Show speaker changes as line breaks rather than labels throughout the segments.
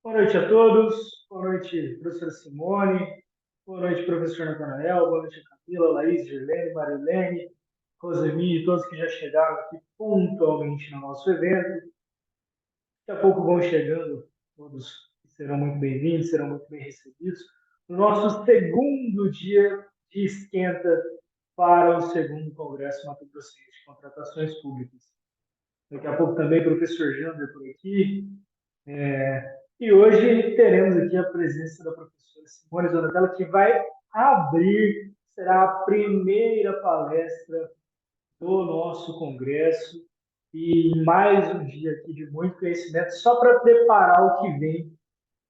Boa noite a todos. Boa noite, professora Simone. Boa noite, professor Natanael. Boa noite, Camila, Laís, Girlene, Marilene, Rosemi e todos que já chegaram aqui pontualmente no nosso evento. Daqui a pouco vão chegando todos que serão muito bem-vindos, serão muito bem recebidos. No nosso segundo dia de esquenta para o segundo Congresso Mato Grossense de Contratações Públicas. Daqui a pouco também o professor Jander por aqui, e hoje teremos aqui a presença da professora Simone Donatella, que vai abrir, será a primeira palestra do nosso congresso e mais um dia aqui de muito conhecimento, só para preparar o que vem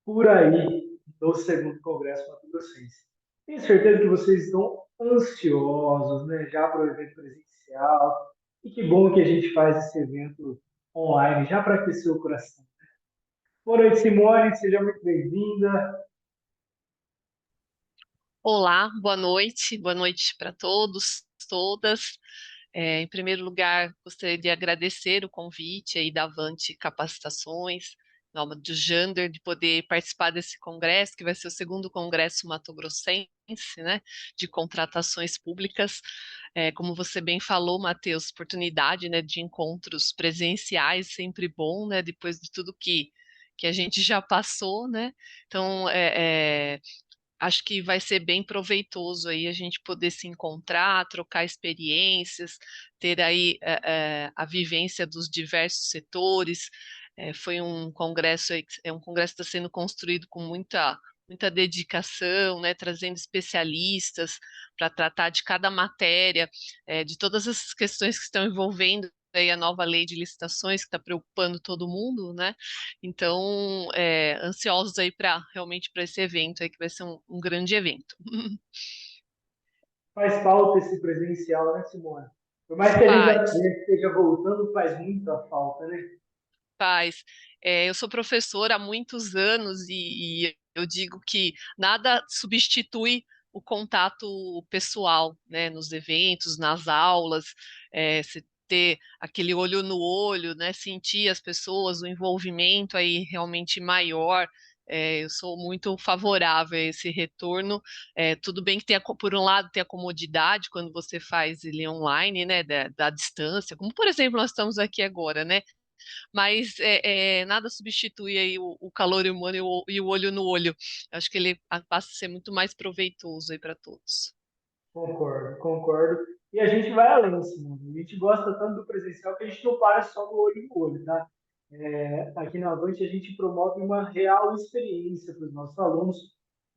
por aí no segundo congresso Mato Grossense. Tenho certeza que vocês estão ansiosos, né, já para o evento presencial, e que bom que a gente faz esse evento online, já para aquecer o coração. Boa noite, Simone, seja muito bem-vinda.
Olá, boa noite para todos, todas. Em primeiro lugar, gostaria de agradecer o convite aí da Avante Capacitações, em nome do Jander, de poder participar desse congresso, que vai ser o segundo congresso mato-grossense, né, de contratações públicas. Como você bem falou, Matheus, oportunidade, né, de encontros presenciais, sempre bom, né, depois de tudo que a gente já passou, né? Então, acho que vai ser bem proveitoso aí a gente poder se encontrar, trocar experiências, ter aí a vivência dos diversos setores. Foi um congresso, é um congresso que está sendo construído com muita dedicação, né, trazendo especialistas para tratar de cada matéria, de todas as questões que estão envolvendo aí a nova lei de licitações que está preocupando todo mundo, né? Então, ansiosos aí para realmente para esse evento aí que vai ser um grande evento.
Faz falta esse presencial, né, Simone? Por mais que a gente já
Faz,
esteja voltando, faz muita falta, né?
faz. Eu sou professora há muitos anos e eu digo que nada substitui o contato pessoal, né, nos eventos, nas aulas, você ter aquele olho no olho, né, sentir as pessoas, o envolvimento aí realmente maior. Eu sou muito favorável a esse retorno. Tudo bem que tem, por um lado, tem a comodidade quando você faz ele online, né, da distância, como por exemplo nós estamos aqui agora, né? Mas nada substitui aí o calor humano e o olho no olho. Acho que ele passa a ser muito mais proveitoso aí para todos.
Concordo, concordo. E a gente vai além, Simone. A gente gosta tanto do presencial que a gente não para só no olho no olho, tá? Aqui na Avante a gente promove uma real experiência para os nossos alunos.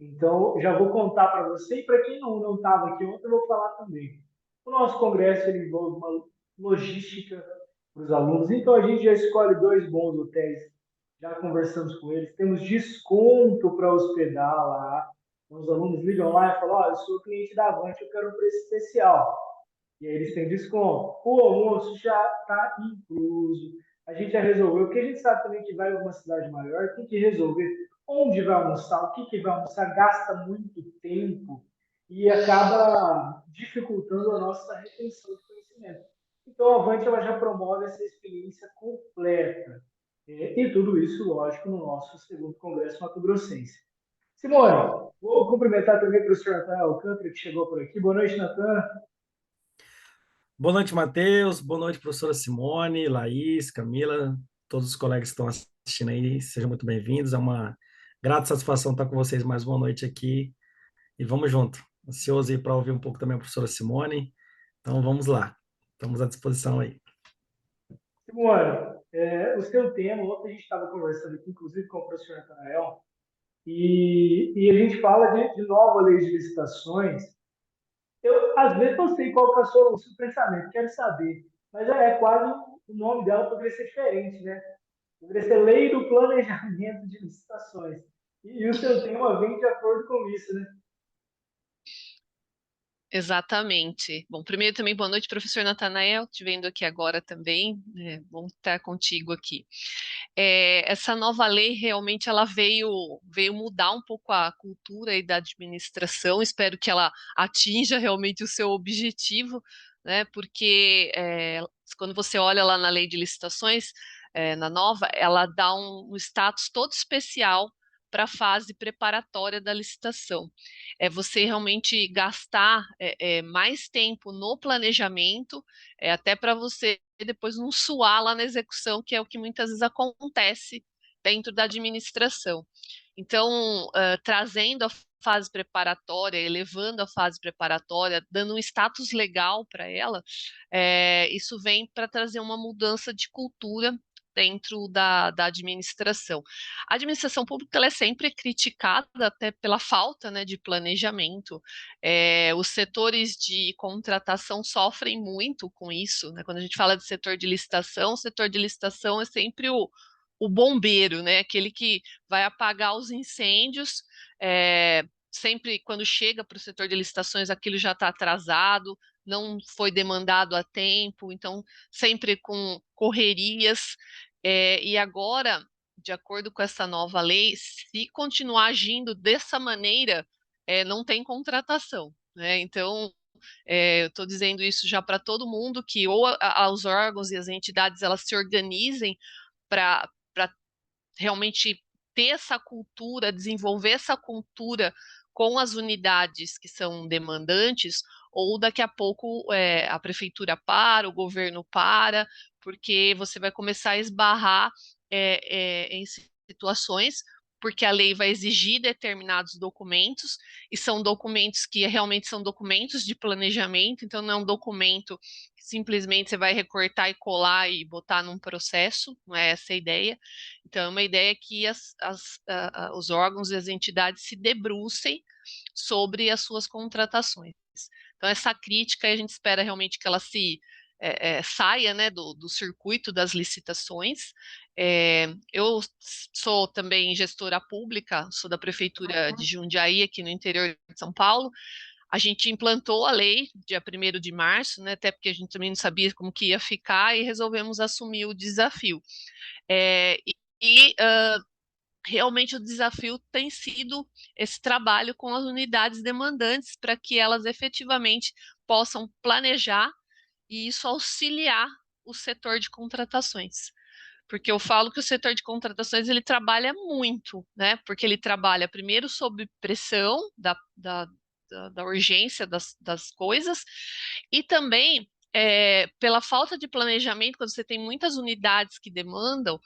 Então, já vou contar para você e para quem não estava aqui ontem, eu vou falar também. O nosso congresso ele envolve uma logística para os alunos. Então, a gente já escolhe dois bons hotéis, já conversamos com eles, temos desconto para hospedar lá. Então, os alunos ligam lá e falam: "Ó, eu sou cliente da Avante, eu quero um preço especial." E aí eles têm desconto. O almoço já está incluso. A gente já resolveu, porque a gente sabe também que vai para uma cidade maior, tem que resolver onde vai almoçar, o que vai almoçar, gasta muito tempo e acaba dificultando a nossa retenção de conhecimento. Então, a Avante ela já promove essa experiência completa. E tudo isso, lógico, no nosso segundo Congresso Mato Grossense. Simone, vou cumprimentar também o professor Natan Alcântara, que chegou por aqui. Boa noite, Natan.
Boa noite, Matheus. Boa noite, professora Simone, Laís, Camila, todos os colegas que estão assistindo aí, sejam muito bem-vindos. É uma grata satisfação estar com vocês mais uma noite aqui e vamos junto. Ansioso aí para ouvir um pouco também a professora Simone. Então vamos lá, estamos à disposição aí.
Simone, o seu tema, ontem a gente estava conversando aqui, inclusive com o professor Natanael, e a gente fala de nova lei de licitações. Eu, às vezes, não sei qual que é o seu pensamento, quero saber, mas quase o nome dela poderia ser diferente, né? Poderia ser Lei do Planejamento de Licitações. E o seu tema vem de acordo com isso, né?
Exatamente. Bom, primeiro também boa noite, professor Natanael, te vendo aqui agora também. Bom estar contigo aqui. Essa nova lei realmente ela veio mudar um pouco a cultura aí da administração. Espero que ela atinja realmente o seu objetivo, né? Porque quando você olha lá na lei de licitações, na nova, ela dá um status todo especial para a fase preparatória da licitação. É você realmente gastar mais tempo no planejamento, até para você depois não suar lá na execução, que é o que muitas vezes acontece dentro da administração. Então, trazendo a fase preparatória, elevando a fase preparatória, dando um status legal para ela, isso vem para trazer uma mudança de cultura dentro da administração. A administração pública ela é sempre criticada até pela falta, né, de planejamento. Os setores de contratação sofrem muito com isso, né? Quando a gente fala de setor de licitação, o setor de licitação é sempre o bombeiro, né? Aquele que vai apagar os incêndios. Sempre quando chega para o setor de licitações, aquilo já está atrasado, não foi demandado a tempo, então sempre com correrias. E agora, de acordo com essa nova lei, se continuar agindo dessa maneira, não tem contratação, né? Então, eu estou dizendo isso já para todo mundo, que ou os órgãos e as entidades elas se organizem para realmente ter essa cultura, desenvolver essa cultura com as unidades que são demandantes, ou daqui a pouco a prefeitura para, o governo para, porque você vai começar a esbarrar em situações, porque a lei vai exigir determinados documentos, e são documentos que realmente são documentos de planejamento, então não é um documento que simplesmente você vai recortar e colar e botar num processo, não é essa a ideia. Então, é uma ideia que os órgãos e as entidades se debrucem sobre as suas contratações. Então, essa crítica, a gente espera realmente que ela saia, né, do circuito das licitações. Eu sou também gestora pública, sou da Prefeitura de Jundiaí, aqui no interior de São Paulo. A gente implantou a lei dia 1º de março, né, até porque a gente também não sabia como que ia ficar, e resolvemos assumir o desafio. É, realmente o desafio tem sido esse trabalho com as unidades demandantes para que elas efetivamente possam planejar e isso auxiliar o setor de contratações. Porque eu falo que o setor de contratações ele trabalha muito, né? Porque ele trabalha primeiro sob pressão da urgência das coisas e também pela falta de planejamento, quando você tem muitas unidades que demandam,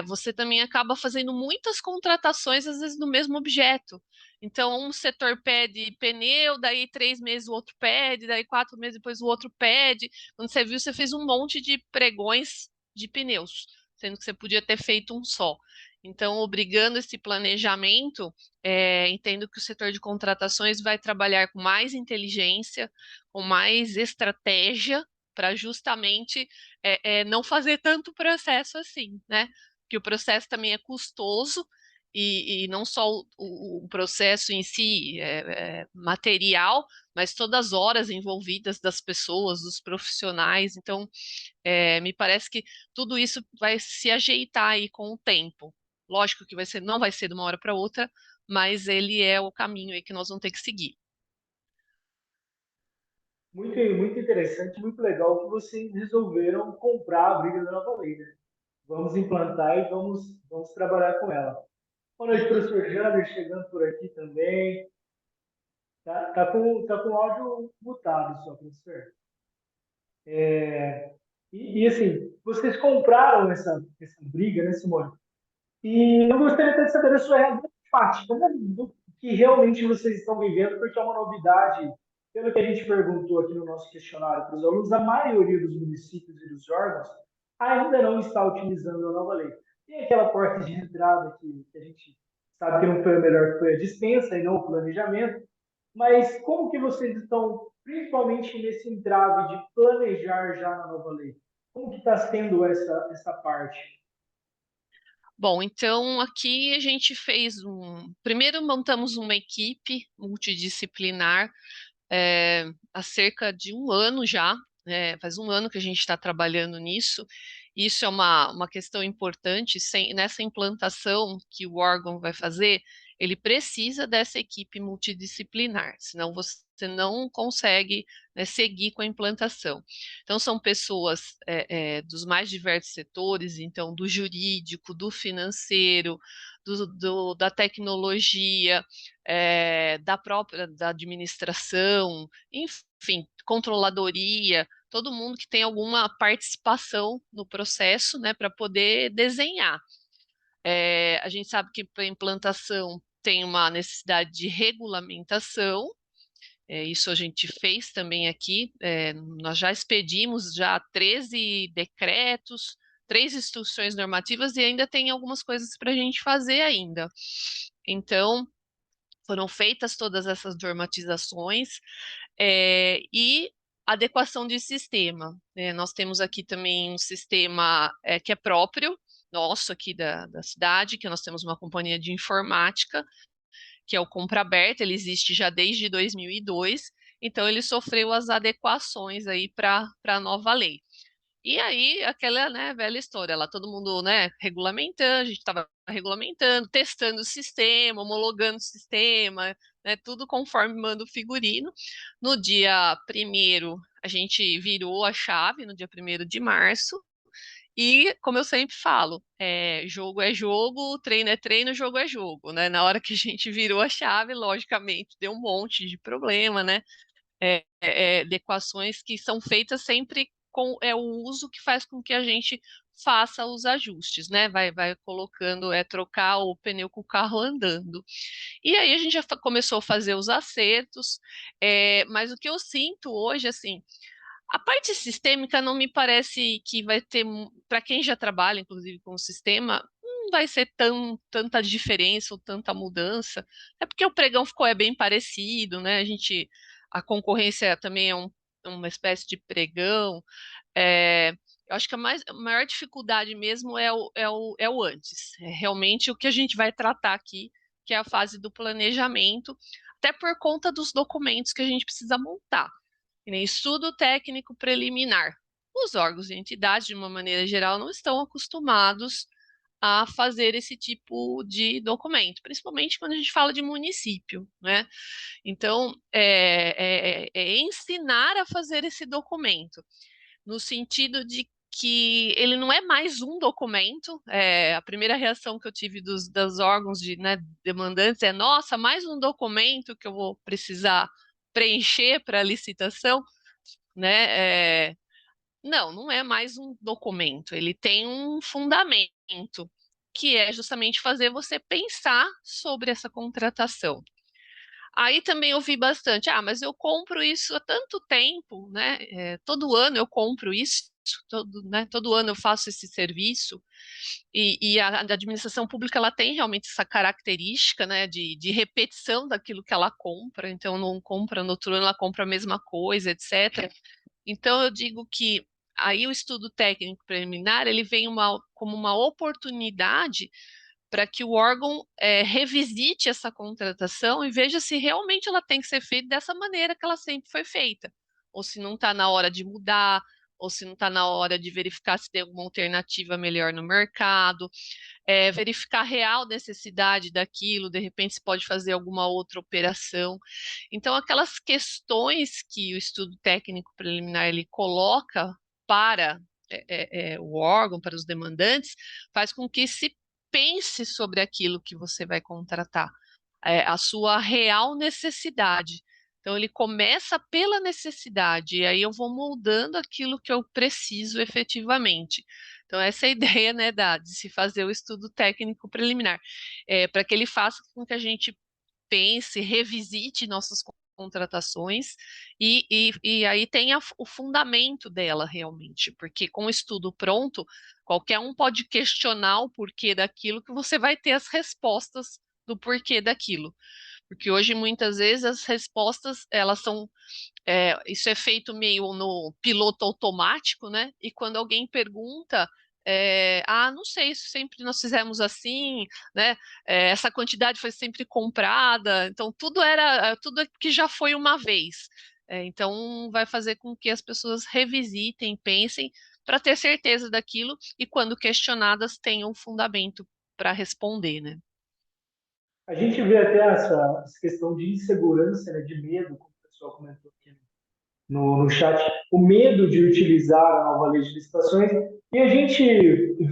você também acaba fazendo muitas contratações, às vezes, no mesmo objeto. Então, um setor pede pneu, daí 3 meses o outro pede, daí 4 meses depois o outro pede. Quando você viu, você fez um monte de pregões de pneus, sendo que você podia ter feito um só. Então, obrigando esse planejamento, entendo que o setor de contratações vai trabalhar com mais inteligência, com mais estratégia, para justamente não fazer tanto processo assim, né? Que o processo também é custoso e não só o processo em si material, mas todas as horas envolvidas das pessoas, dos profissionais. Então, me parece que tudo isso vai se ajeitar aí com o tempo. Lógico que não vai ser de uma hora para outra, mas ele é o caminho aí que nós vamos ter que seguir.
Muito, muito interessante, muito legal que vocês resolveram comprar a briga da nova lei, né? Vamos implantar e vamos trabalhar com ela. Boa noite,
Uhum.
professor Jander, chegando por aqui também. Tá com o áudio mutado só, professor. Assim, vocês compraram essa briga, né, Simone? E eu gostaria até de saber a sua realidade prática, né, do que realmente vocês estão vivendo, porque é uma novidade. Pelo que a gente perguntou aqui no nosso questionário para os alunos, a maioria dos municípios e dos órgãos ainda não está utilizando a nova lei. Tem aquela porta de entrada que a gente sabe que não foi a melhor, que foi a dispensa e não o planejamento, mas como que vocês estão, principalmente nesse entrave de planejar já na nova lei? Como que está sendo essa parte?
Bom, então aqui a gente primeiro montamos uma equipe multidisciplinar há cerca de um ano já, faz um ano que a gente está trabalhando nisso. Isso é uma questão importante. Nessa implantação que o órgão vai fazer, ele precisa dessa equipe multidisciplinar, senão você você não consegue, né, seguir com a implantação. Então, são pessoas dos mais diversos setores, então, do jurídico, do financeiro, da tecnologia, da administração, enfim, controladoria, todo mundo que tem alguma participação no processo, né, para poder desenhar. A gente sabe que para implantação tem uma necessidade de regulamentação, isso a gente fez também aqui, nós já expedimos já 13 decretos, 3 instruções normativas e ainda tem algumas coisas para a gente fazer ainda. Então, foram feitas todas essas normatizações e adequação de sistema. Nós temos aqui também um sistema que é próprio, nosso aqui da cidade, que nós temos uma companhia de informática, que é o Compra Aberta, ele existe já desde 2002, então ele sofreu as adequações aí para a nova lei. E aí, aquela, né, velha história, lá todo mundo, né, regulamentando, a gente estava regulamentando, testando o sistema, homologando o sistema, né, tudo conforme manda o figurino. No dia 1º, a gente virou a chave, no dia 1º de março, e, como eu sempre falo, jogo é jogo, treino é treino, jogo é jogo, né? Na hora que a gente virou a chave, logicamente, deu um monte de problema, né? Adequações que são feitas sempre com o uso que faz com que a gente faça os ajustes, né? Vai colocando, trocar o pneu com o carro andando. E aí a gente já começou a fazer os acertos, mas o que eu sinto hoje, assim, a parte sistêmica não me parece que vai ter, para quem já trabalha, inclusive, com o sistema, não vai ser tanta diferença ou tanta mudança. É porque o pregão ficou bem parecido, né? A concorrência também é uma espécie de pregão. Eu acho que a maior dificuldade mesmo é o antes. É realmente o que a gente vai tratar aqui, que é a fase do planejamento, até por conta dos documentos que a gente precisa montar. Que nem estudo técnico preliminar. Os órgãos e entidades, de uma maneira geral, não estão acostumados a fazer esse tipo de documento, principalmente quando a gente fala de município, né? Então, é ensinar a fazer esse documento, no sentido de que ele não é mais um documento. A primeira reação que eu tive dos órgãos né, demandantes é: nossa, mais um documento que eu vou precisar preencher para a licitação, né? Não é mais um documento, ele tem um fundamento, que é justamente fazer você pensar sobre essa contratação. Aí também eu vi bastante, mas eu compro isso há tanto tempo, né? Todo ano eu compro isso, todo ano eu faço esse serviço, e a administração pública ela tem realmente essa característica, né, de repetição daquilo que ela compra, então não compra no outro ano, ela compra a mesma coisa, etc. Então eu digo que aí o estudo técnico preliminar ele vem como uma oportunidade para que o órgão revisite essa contratação e veja se realmente ela tem que ser feita dessa maneira que ela sempre foi feita, ou se não está na hora de mudar, ou se não está na hora de verificar se tem alguma alternativa melhor no mercado, verificar a real necessidade daquilo, de repente se pode fazer alguma outra operação. Então, aquelas questões que o estudo técnico preliminar ele coloca para o órgão, para os demandantes, faz com que se pense sobre aquilo que você vai contratar, a sua real necessidade. Então, ele começa pela necessidade, e aí eu vou moldando aquilo que eu preciso efetivamente. Então, essa é a ideia, né, de se fazer o estudo técnico preliminar, para que ele faça com que a gente pense, revisite nossas contratações e aí tenha o fundamento dela realmente, porque com o estudo pronto, qualquer um pode questionar o porquê daquilo, que você vai ter as respostas do porquê daquilo. Porque hoje, muitas vezes, as respostas, elas são isso é feito meio no piloto automático, né? E quando alguém pergunta, não sei, isso sempre nós fizemos assim, né? Essa quantidade foi sempre comprada, então tudo que já foi uma vez. Então vai fazer com que as pessoas revisitem, pensem, para ter certeza daquilo e quando questionadas tenham um fundamento para responder, né?
A gente vê até essa questão de insegurança, né, de medo, como o pessoal comentou aqui no chat, o medo de utilizar a nova lei de licitações, e a gente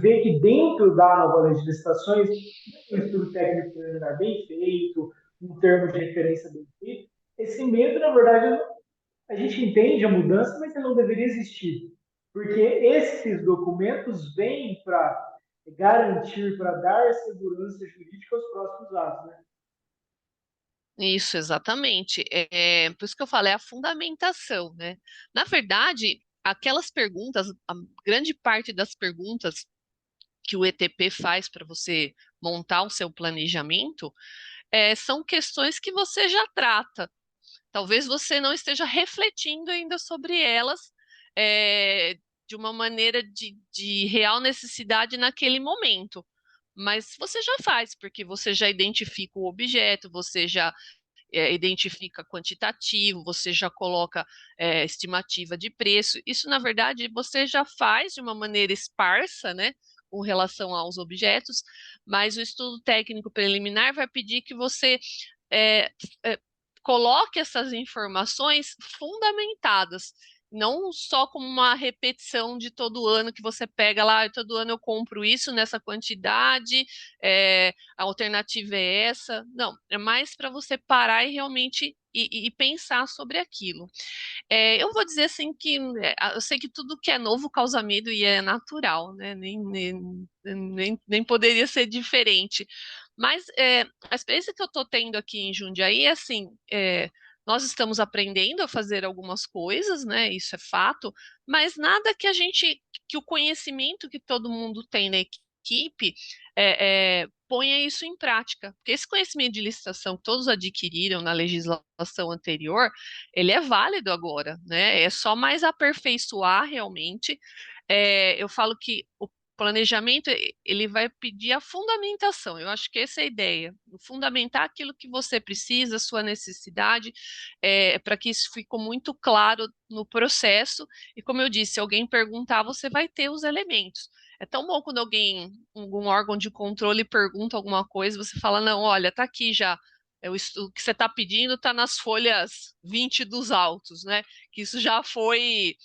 vê que dentro da nova lei de licitações, um estudo técnico preliminar bem feito, um termo de referência bem feito, esse medo, na verdade, a gente entende a mudança, mas ele não deveria existir, porque esses documentos vêm para garantir, para dar segurança jurídica aos próximos atos, né?
Isso, exatamente. Por isso que eu falei a fundamentação, né? Na verdade, aquelas perguntas, a grande parte das perguntas que o ETP faz para você montar o seu planejamento, são questões que você já trata. Talvez você não esteja refletindo ainda sobre elas, de uma maneira de real necessidade naquele momento. Mas você já faz, porque você já identifica o objeto, você já identifica quantitativo, você já coloca estimativa de preço. Isso, na verdade, você já faz de uma maneira esparsa, né, com relação aos objetos, mas o estudo técnico preliminar vai pedir que você é, é, coloque essas informações fundamentadas, não só como uma repetição de todo ano que você pega lá, todo ano eu compro isso nessa quantidade, a alternativa é essa. Não, é mais para você parar e realmente e pensar sobre aquilo. Eu vou dizer assim que eu sei que tudo que é novo causa medo e é natural, né? Nem poderia ser diferente. Mas a experiência que eu estou tendo aqui em Jundiaí é assim, nós estamos aprendendo a fazer algumas coisas, né? Isso é fato, mas nada que o conhecimento que todo mundo tem na equipe ponha isso em prática. Porque esse conhecimento de licitação que todos adquiriram na legislação anterior, ele é válido agora, né? É só mais aperfeiçoar realmente. Eu falo que o planejamento ele vai pedir a fundamentação. Eu acho que essa é a ideia, fundamentar aquilo que você precisa, sua necessidade, para que isso fique muito claro no processo. E como eu disse, se alguém perguntar, você vai ter os elementos. É tão bom quando algum órgão de controle pergunta alguma coisa, você fala, não, olha, tá aqui já. O que você está pedindo está nas folhas 20 dos autos, né? Que isso já foi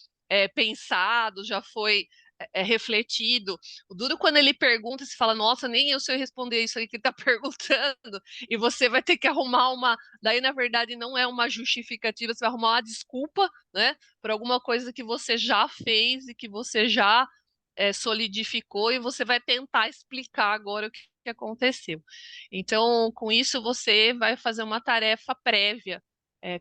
pensado, já foi refletido. O duro quando ele pergunta, você fala, nossa, nem eu sei responder isso aí que ele está perguntando, e você vai ter que arrumar uma. Daí, na verdade, não é uma justificativa, você vai arrumar uma desculpa, né? Por alguma coisa que você já fez e que você já solidificou, e você vai tentar explicar agora o que aconteceu. Então, com isso, você vai fazer uma tarefa prévia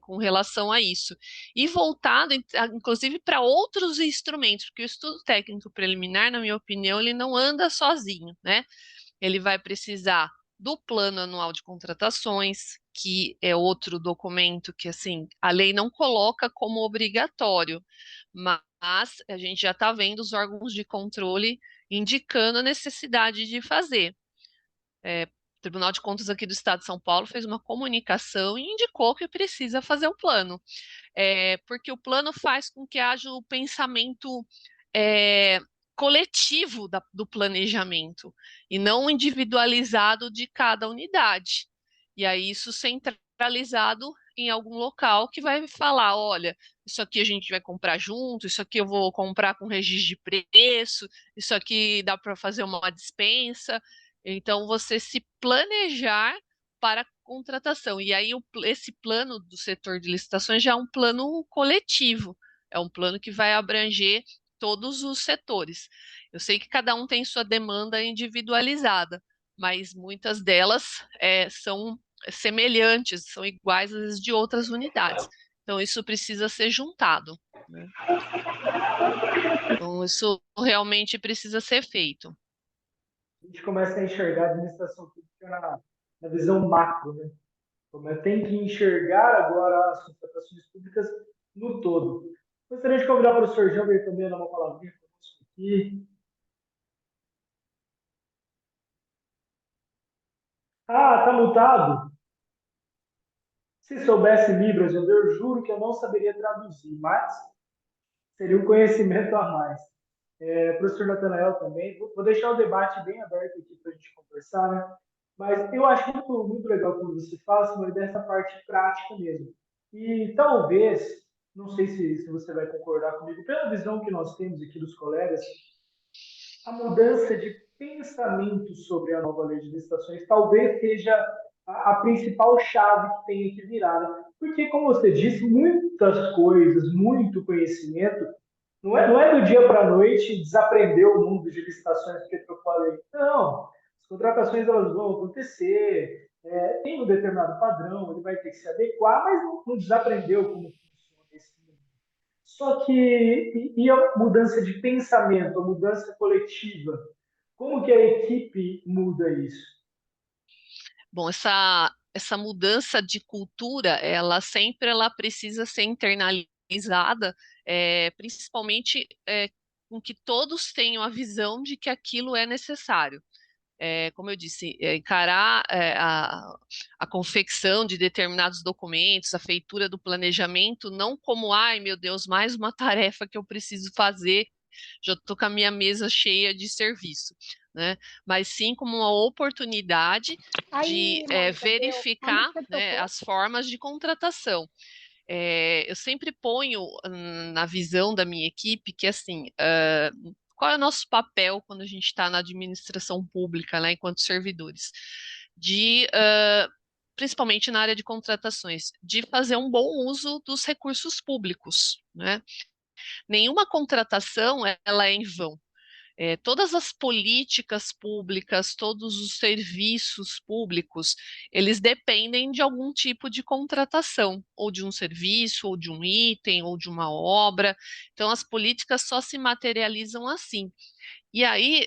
com relação a isso. E voltado, inclusive, para outros instrumentos, porque o estudo técnico preliminar, na minha opinião, ele não anda sozinho, né? Ele vai precisar do plano anual de contratações, que é outro documento que, assim, a lei não coloca como obrigatório, mas a gente já está vendo os órgãos de controle indicando a necessidade de fazer. O Tribunal de Contas aqui do Estado de São Paulo fez uma comunicação e indicou que precisa fazer o plano, porque o plano faz com que haja o pensamento é, coletivo do planejamento e não individualizado de cada unidade. E aí isso centralizado em algum local que vai falar, olha, isso aqui a gente vai comprar junto, isso aqui eu vou comprar com registro de preço, isso aqui dá para fazer uma dispensa. Então, você se planejar para a contratação. E aí, esse plano do setor de licitações já é um plano coletivo, é um plano que vai abranger todos os setores. Eu sei que cada um tem sua demanda individualizada, mas muitas delas são semelhantes, são iguais às de outras unidades. Então, isso precisa ser juntado, né? Então, isso realmente precisa ser feito.
A gente começa a enxergar a administração pública na visão macro, né? Como eu tenho que enxergar agora as contratações públicas no todo. Gostaria de convidar o professor Jamber também a dar uma palavrinha conosco aqui. Ah, tá mutado? Se soubesse Libras, eu juro que eu não saberia traduzir, mas seria um conhecimento a mais. Professor Natanael também. Vou deixar o debate bem aberto aqui para a gente conversar, né? Mas eu acho muito, muito legal quando você fala, Simone, dessa parte prática mesmo. E talvez, não sei se você vai concordar comigo, pela visão que nós temos aqui dos colegas, a mudança de pensamento sobre a nova lei de licitações talvez seja a principal chave que tenha que virar. Né? Porque, como você disse, muitas coisas, muito conhecimento, não é do dia para a noite desaprender o mundo de licitações, porque eu falei, não, as contratações elas vão acontecer, tem um determinado padrão, ele vai ter que se adequar, mas não desaprendeu como funciona esse mundo. Só que, e a mudança de pensamento, a mudança coletiva? Como que a equipe muda isso?
Bom, essa mudança de cultura, ela precisa ser internalizada, principalmente com que todos tenham a visão de que aquilo é necessário. Como eu disse, encarar a confecção de determinados documentos, a feitura do planejamento, não como, ai meu Deus, mais uma tarefa que eu preciso fazer, já estou com a minha mesa cheia de serviço, né? Mas sim como uma oportunidade de
Aí, Mônica, onde
verificar,
que você
né,
tocou?
as formas de contratação. Eu sempre ponho na visão da minha equipe que, assim, qual é o nosso papel quando a gente está na administração pública, né, enquanto servidores? De, principalmente na área de contratações, de fazer um bom uso dos recursos públicos, né? Nenhuma contratação ela é em vão. Todas as políticas públicas, todos os serviços públicos, eles dependem de algum tipo de contratação, ou de um serviço, ou de um item, ou de uma obra. Então, as políticas só se materializam assim. E aí,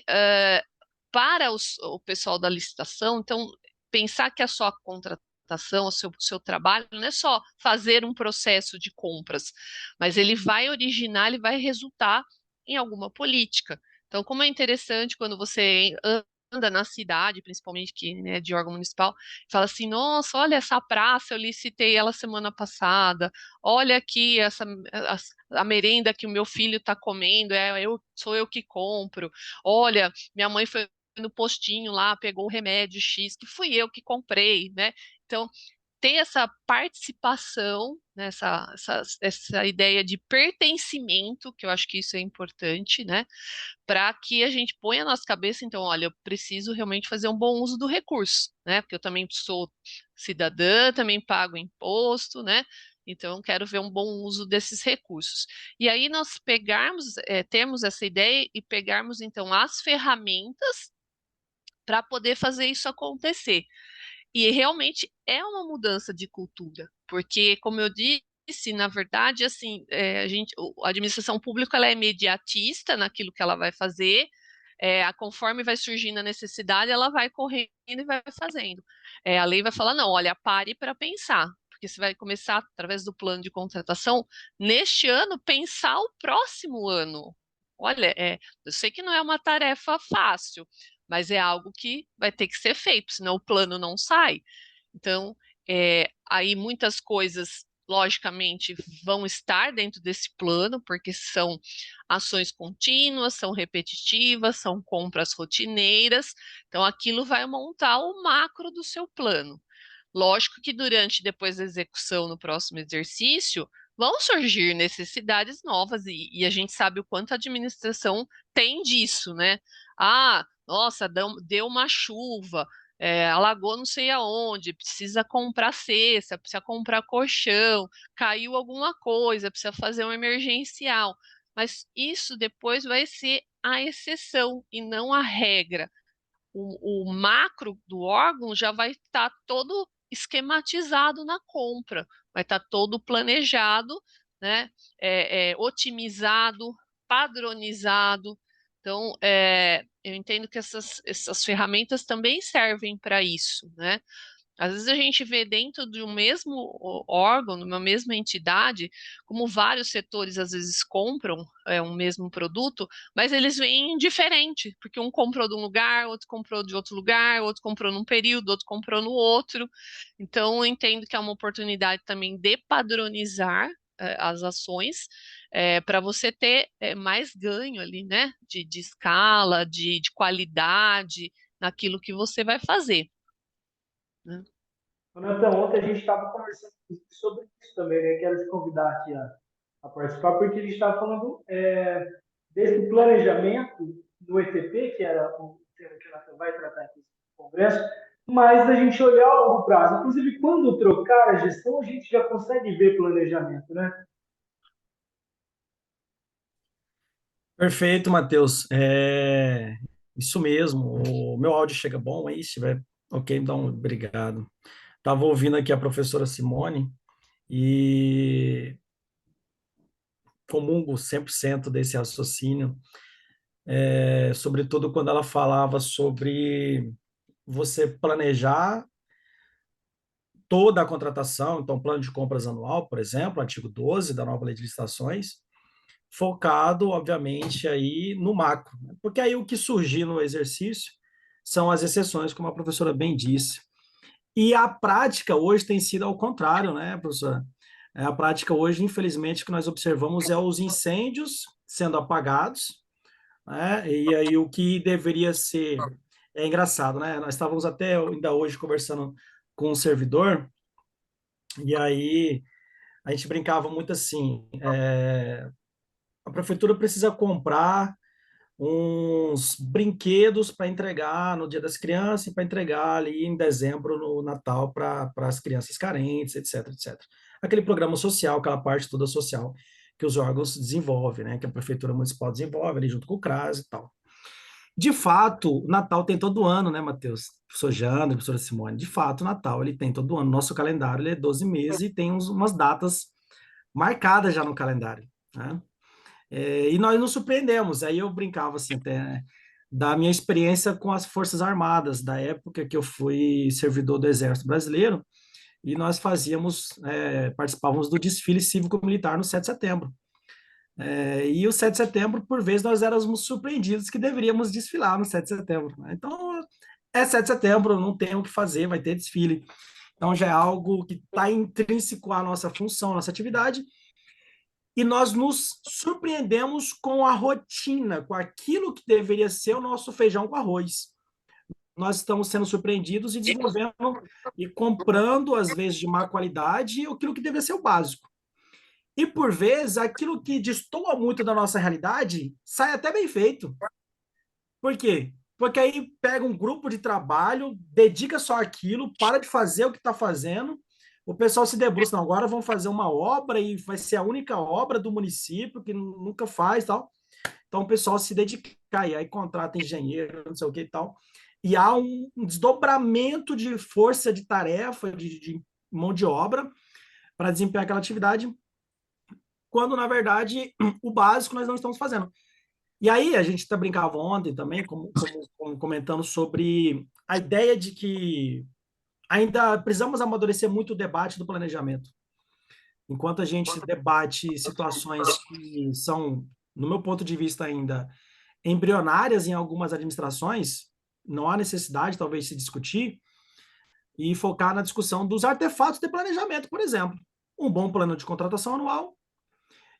para o pessoal da licitação, então, pensar que a sua contratação, o seu trabalho, não é só fazer um processo de compras, mas ele vai originar, ele vai resultar em alguma política. Então, como é interessante quando você anda na cidade, principalmente que né, de órgão municipal, fala assim, nossa, olha essa praça, eu licitei ela semana passada, olha aqui a merenda que o meu filho está comendo, sou eu que compro, olha, minha mãe foi no postinho lá, pegou o remédio X, que fui eu que comprei, né? Então, ter essa participação, né, essa ideia de pertencimento, que eu acho que isso é importante, né? Para que a gente ponha na nossa cabeça, então, olha, eu preciso realmente fazer um bom uso do recurso, né? Porque eu também sou cidadã, também pago imposto, né? Então, quero ver um bom uso desses recursos. E aí nós termos essa ideia e pegarmos, então, as ferramentas para poder fazer isso acontecer. E realmente é uma mudança de cultura, porque, como eu disse, na verdade, assim, a administração pública ela é imediatista naquilo que ela vai fazer, conforme vai surgindo a necessidade, ela vai correndo e vai fazendo. A lei vai falar, não, olha, pare para pensar, porque você vai começar, através do plano de contratação, neste ano, pensar o próximo ano. Olha, eu sei que não é uma tarefa fácil, mas é algo que vai ter que ser feito, senão o plano não sai. Então, aí muitas coisas, logicamente, vão estar dentro desse plano, porque são ações contínuas, são repetitivas, são compras rotineiras. Então, aquilo vai montar o macro do seu plano. Lógico que depois da execução no próximo exercício, vão surgir necessidades novas e a gente sabe o quanto a administração tem disso, né? Ah, nossa, deu uma chuva, alagou não sei aonde, precisa comprar cesta, precisa comprar colchão, caiu alguma coisa, precisa fazer um emergencial. Mas isso depois vai ser a exceção e não a regra. O macro do órgão já vai estar todo esquematizado na compra, vai estar todo planejado, né, otimizado, padronizado. Então, eu entendo que essas ferramentas também servem para isso, né? Às vezes a gente vê dentro de um mesmo órgão, de uma mesma entidade, como vários setores às vezes compram um mesmo produto, mas eles vêm diferente, porque um comprou de um lugar, outro comprou de outro lugar, outro comprou num período, outro comprou no outro. Então, eu entendo que é uma oportunidade também de padronizar as ações, para você ter mais ganho ali, né? De escala, de qualidade naquilo que você vai fazer, né?
Natan, ontem a gente estava conversando sobre isso também, né? Quero te convidar aqui a participar, porque a gente estava falando desse planejamento do ETP, que era o tema que a Natan vai tratar aqui no Congresso, mas a gente olhar a longo prazo. Inclusive, quando trocar a gestão, a gente já consegue ver planejamento, né?
Perfeito, Matheus. Isso mesmo. O meu áudio chega bom aí, se estiver ok, então obrigado. Estava ouvindo aqui a professora Simone e comungo 100% desse raciocínio, sobretudo quando ela falava sobre você planejar toda a contratação, então plano de compras anual, por exemplo, artigo 12 da nova lei de licitações, focado, obviamente, aí no macro, né? Porque aí o que surgir no exercício são as exceções, como a professora bem disse. E a prática hoje tem sido ao contrário, né, professora? A prática hoje, infelizmente, que nós observamos é os incêndios sendo apagados, né? E aí o que deveria ser... É engraçado, né? Nós estávamos até ainda hoje conversando com um servidor, e aí a gente brincava muito assim, a prefeitura precisa comprar uns brinquedos para entregar no Dia das Crianças e para entregar ali em dezembro, no Natal, para as crianças carentes, etc, etc. Aquele programa social, aquela parte toda social que os órgãos desenvolvem, né? Que a Prefeitura Municipal desenvolve ali junto com o CRAS e tal. De fato, Natal tem todo ano, né, Matheus? Professor Jandro, professora Simone. De fato, o Natal ele tem todo ano. Nosso calendário ele é 12 meses e tem umas datas marcadas já no calendário, né? E nós nos surpreendemos. Aí eu brincava assim, até, né, da minha experiência com as Forças Armadas, da época que eu fui servidor do Exército Brasileiro, e nós participávamos do desfile cívico-militar no 7 de setembro. E o 7 de setembro, por vezes, nós éramos surpreendidos que deveríamos desfilar no 7 de setembro, né? Então, é 7 de setembro, não tem o que fazer, vai ter desfile. Então, já é algo que está intrínseco à nossa função, à nossa atividade, e nós nos surpreendemos com a rotina, com aquilo que deveria ser o nosso feijão com arroz. Nós estamos sendo surpreendidos e desenvolvendo e comprando, às vezes, de má qualidade, aquilo que deveria ser o básico. E, por vezes, aquilo que destoa muito da nossa realidade sai até bem feito. Por quê? Porque aí pega um grupo de trabalho, dedica só aquilo, para de fazer o que está fazendo, o pessoal se debruça, não, agora vão fazer uma obra e vai ser a única obra do município que nunca faz tal. Então o pessoal se dedica e aí contrata engenheiro, não sei o que e tal. E há um desdobramento de força de tarefa, de mão de obra para desempenhar aquela atividade, quando na verdade o básico nós não estamos fazendo. E aí a gente até brincava ontem também, comentando sobre a ideia de que ainda precisamos amadurecer muito o debate do planejamento. Enquanto a gente debate situações que são, no meu ponto de vista, ainda embrionárias em algumas administrações, não há necessidade, talvez, se discutir e focar na discussão dos artefatos de planejamento, por exemplo. Um bom plano de contratação anual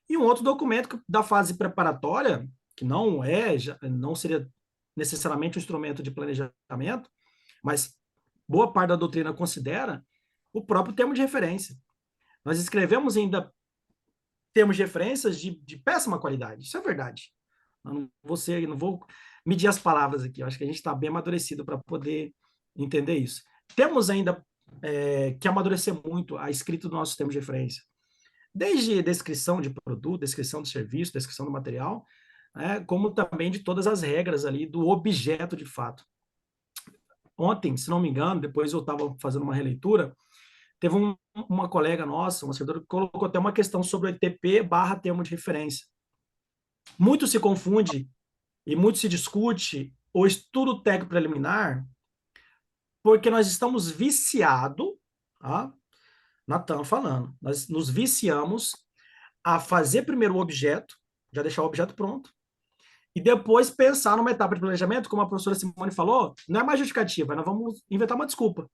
e um outro documento da fase preparatória, que não seria necessariamente um instrumento de planejamento, mas boa parte da doutrina considera o próprio termo de referência. Nós escrevemos ainda termos de referências de péssima qualidade, isso é verdade. Eu não vou medir as palavras aqui, eu acho que a gente está bem amadurecido para poder entender isso. Temos ainda que amadurecer muito a escrita do nosso termo de referência, desde descrição de produto, descrição do serviço, descrição do material, como também de todas as regras ali do objeto de fato. Ontem, se não me engano, depois eu estava fazendo uma releitura, teve uma colega nossa, uma servidora, que colocou até uma questão sobre o ETP barra termo de referência. Muito se confunde e muito se discute o estudo técnico preliminar porque nós estamos viciados, tá? Natan falando, nós nos viciamos a fazer primeiro o objeto, já deixar o objeto pronto, e depois pensar numa etapa de planejamento, como a professora Simone falou, não é mais justificativa, nós vamos inventar uma desculpa.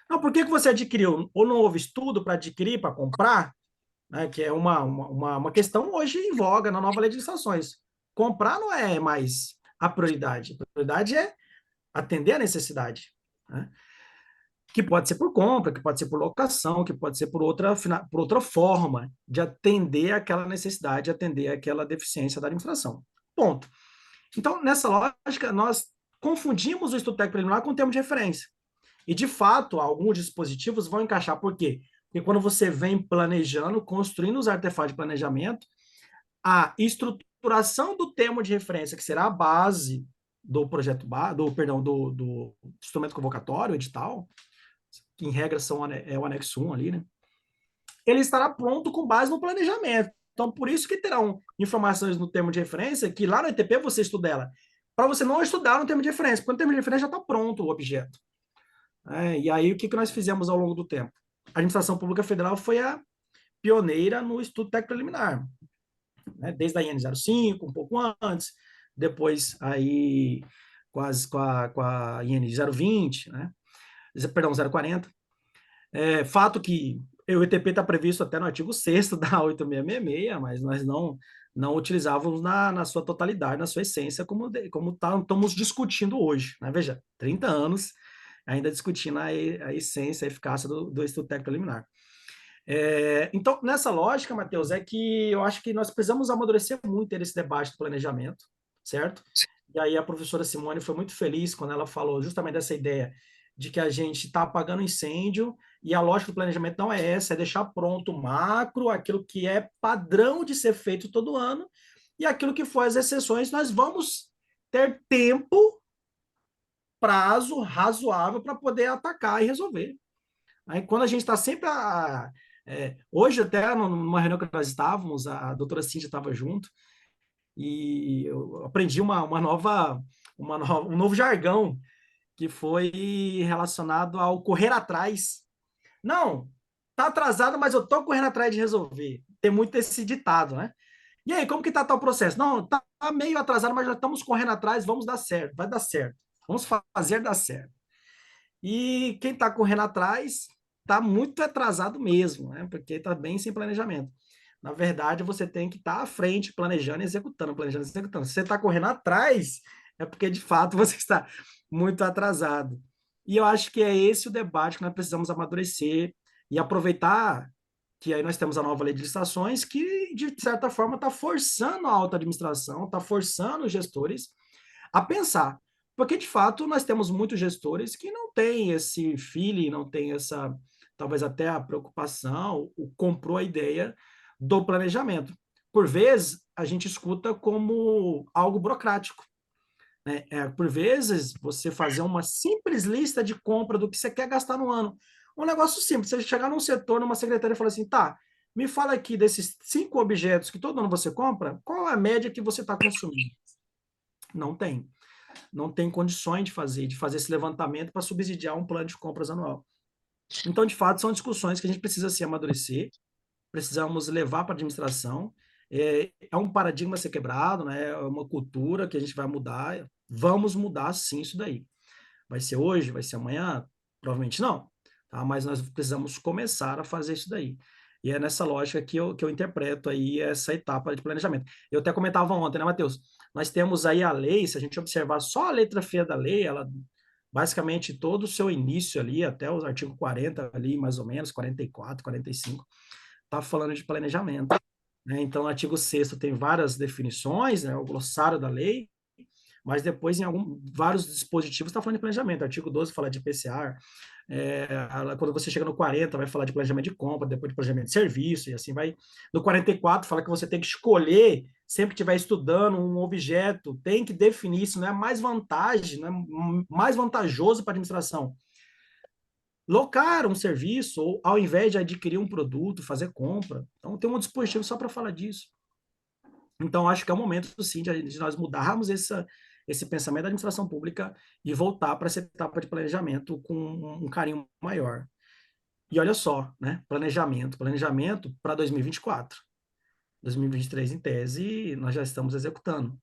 Não, por que você adquiriu? Ou não houve estudo para adquirir, para comprar? Né, que é uma questão hoje em voga na nova lei de licitações. Comprar não é mais a prioridade é atender a necessidade. Né? que pode ser por compra, que pode ser por locação, que pode ser por outra forma de atender aquela necessidade, de atender aquela deficiência da administração. Ponto. Então, nessa lógica, nós confundimos o estudo técnico preliminar com o termo de referência. E, de fato, alguns dispositivos vão encaixar. Por quê? Porque quando você vem planejando, construindo os artefatos de planejamento, a estruturação do termo de referência, que será a base do projeto, do instrumento convocatório, edital, que em regra é o anexo 1 ali, né? Ele estará pronto com base no planejamento. Então, por isso que terão informações no termo de referência, que lá no ETP você estuda ela, para você não estudar no termo de referência, porque no termo de referência já está pronto o objeto. E aí, o que nós fizemos ao longo do tempo? A Administração Pública Federal foi a pioneira no estudo técnico preliminar, né? Desde a IN 05, um pouco antes, depois aí com a IN 020, né? Perdão, 040. Fato que o ETP está previsto até no artigo 6º da 8666, mas nós não utilizávamos na sua totalidade, na sua essência, como estamos discutindo hoje. Né? Veja, 30 anos ainda discutindo a essência, a eficácia do estudo técnico preliminar. Então, nessa lógica, Matheus, é que eu acho que nós precisamos amadurecer muito esse debate do planejamento, certo? E aí a professora Simone foi muito feliz quando ela falou justamente dessa ideia de que a gente está apagando incêndio, e a lógica do planejamento não é essa, é deixar pronto o macro, aquilo que é padrão de ser feito todo ano, e aquilo que for as exceções, nós vamos ter tempo, prazo razoável para poder atacar e resolver. Aí, quando a gente está sempre... hoje, até numa reunião que nós estávamos, a doutora Cíntia estava junto, e eu aprendi um novo jargão, que foi relacionado ao correr atrás. Não, tá atrasado, mas eu tô correndo atrás de resolver. Tem muito esse ditado, né? E aí, como que tá o processo? Não, tá meio atrasado, mas já estamos correndo atrás, vamos dar certo, vai dar certo. Vamos fazer dar certo. E quem está correndo atrás está muito atrasado mesmo, né? Porque está bem sem planejamento. Na verdade, você tem que estar à frente, planejando e executando, planejando e executando. Se você está correndo atrás, é porque, de fato, você está muito atrasado. E eu acho que é esse o debate que nós precisamos amadurecer e aproveitar que aí nós temos a nova lei de licitações que, de certa forma, está forçando a alta administração, está forçando os gestores a pensar. Porque, de fato, nós temos muitos gestores que não têm esse feeling, não têm essa, talvez até a preocupação, comprou a ideia do planejamento. Por vezes, a gente escuta como algo burocrático. Né? Por vezes, você fazer uma simples lista de compra do que você quer gastar no ano. Um negócio simples, você chegar num setor, numa secretaria e falar assim, tá, me fala aqui desses 5 objetos que todo ano você compra, qual é a média que você está consumindo? Não tem. Não tem condições de fazer esse levantamento para subsidiar um plano de compras anual. Então, de fato, são discussões que a gente precisa se amadurecer, precisamos levar para a administração. É um paradigma a ser quebrado, né? É uma cultura que a gente vai mudar. Vamos mudar, sim, isso daí. Vai ser hoje, vai ser amanhã? Provavelmente não. Tá? Mas nós precisamos começar a fazer isso daí. E é nessa lógica que eu interpreto aí essa etapa de planejamento. Eu até comentava ontem, né, Matheus? Nós temos aí a lei, se a gente observar só a letra feia da lei, ela basicamente todo o seu início ali, até os artigos 40 ali, mais ou menos, 44, 45, está falando de planejamento. Né? Então, o artigo 6º tem várias definições, né, o glossário da lei, mas depois em vários dispositivos está falando de planejamento. O artigo 12 fala de PCA, quando você chega no 40 vai falar de planejamento de compra, depois de planejamento de serviço, e assim vai. No 44 fala que você tem que escolher, sempre que estiver estudando um objeto, tem que definir isso, não é mais vantagem, não é mais vantajoso para a administração locar um serviço, ou ao invés de adquirir um produto, fazer compra. Então, tem um dispositivo só para falar disso. Então, acho que é o momento, sim, de nós mudarmos esse pensamento da administração pública e voltar para essa etapa de planejamento com um carinho maior. E olha só, né? Planejamento para 2024. 2023, em tese, nós já estamos executando.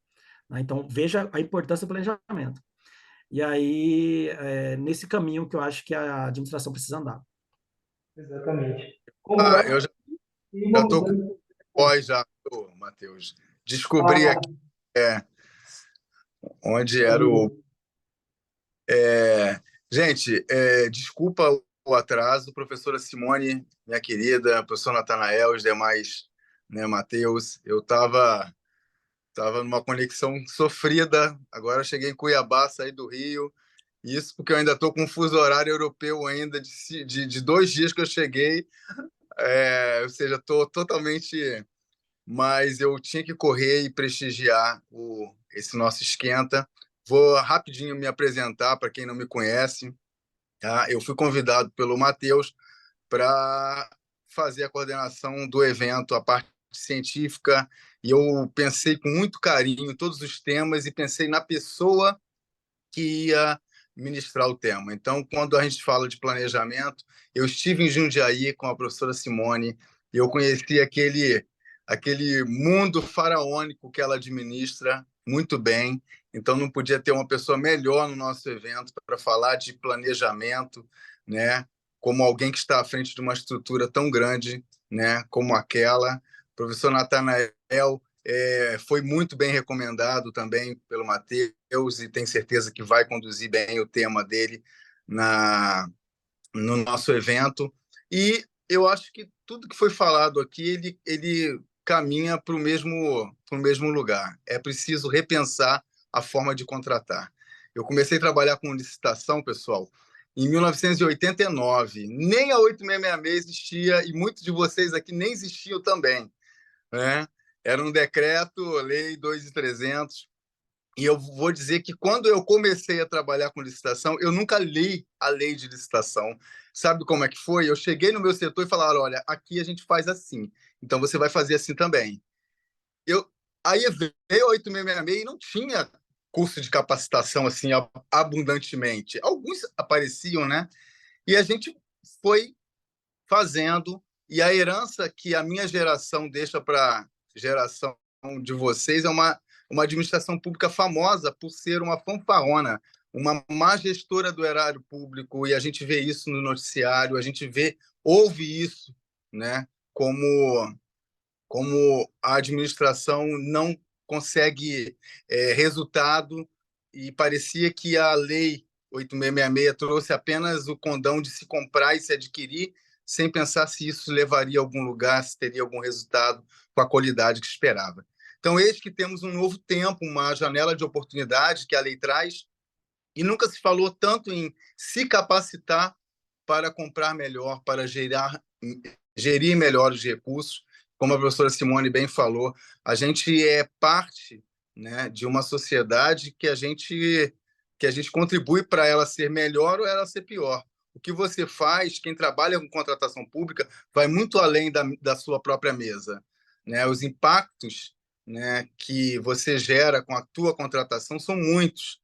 Né? Então, veja a importância do planejamento. E aí, nesse caminho que eu acho que a administração precisa andar.
Exatamente.
Eu já estou com voz já, Matheus. Descobri aqui onde era o... Gente, desculpa o atraso, professora Simone, minha querida, professor Natanael, os demais, né, Matheus. Eu tava numa conexão sofrida, agora eu cheguei em Cuiabá, saí do Rio, isso porque eu ainda estou com um fuso horário europeu ainda de 2 dias que eu cheguei, ou seja, estou totalmente... Mas eu tinha que correr e prestigiar esse nosso esquenta. Vou rapidinho me apresentar para quem não me conhece. Tá? Eu fui convidado pelo Matheus para fazer a coordenação do evento, a parte científica, e eu pensei com muito carinho em todos os temas e pensei na pessoa que ia ministrar o tema. Então, quando a gente fala de planejamento, eu estive em Jundiaí com a professora Simone e eu conheci aquele mundo faraônico que ela administra muito bem. Então, não podia ter uma pessoa melhor no nosso evento para falar de planejamento, né? Como alguém que está à frente de uma estrutura tão grande, né? Como aquela. O professor Natanael foi muito bem recomendado também pelo Matheus e tenho certeza que vai conduzir bem o tema dele no nosso evento. E eu acho que tudo que foi falado aqui, ele caminha para o mesmo lugar. É preciso repensar a forma de contratar. Eu comecei a trabalhar com licitação, pessoal, em 1989. Nem a 8666 existia e muitos de vocês aqui nem existiam também, né? Era um decreto, lei 2.300. E eu vou dizer que quando eu comecei a trabalhar com licitação, eu nunca li a lei de licitação. Sabe como é que foi? Eu cheguei no meu setor e falaram, olha, aqui a gente faz assim, então você vai fazer assim também. Eu, aí veio a 8666 e não tinha curso de capacitação assim abundantemente. Alguns apareciam, né? E a gente foi fazendo, e a herança que a minha geração deixa para a geração de vocês é uma administração pública famosa por ser uma fanfarrona, uma má gestora do erário público, e a gente vê isso no noticiário, a gente ouve isso, né? Como a administração não consegue resultado, e parecia que a lei 8666 trouxe apenas o condão de se comprar e se adquirir, sem pensar se isso levaria a algum lugar, se teria algum resultado com a qualidade que esperava. Então, eis que temos um novo tempo, uma janela de oportunidade que a lei traz, e nunca se falou tanto em se capacitar para comprar melhor, para gerir melhor os recursos. Como a professora Simone bem falou, a gente é parte, né, de uma sociedade que a gente contribui para ela ser melhor ou ela ser pior. O que você faz, quem trabalha com contratação pública, vai muito além da sua própria mesa, né? Os impactos, né, que você gera com a tua contratação são muitos.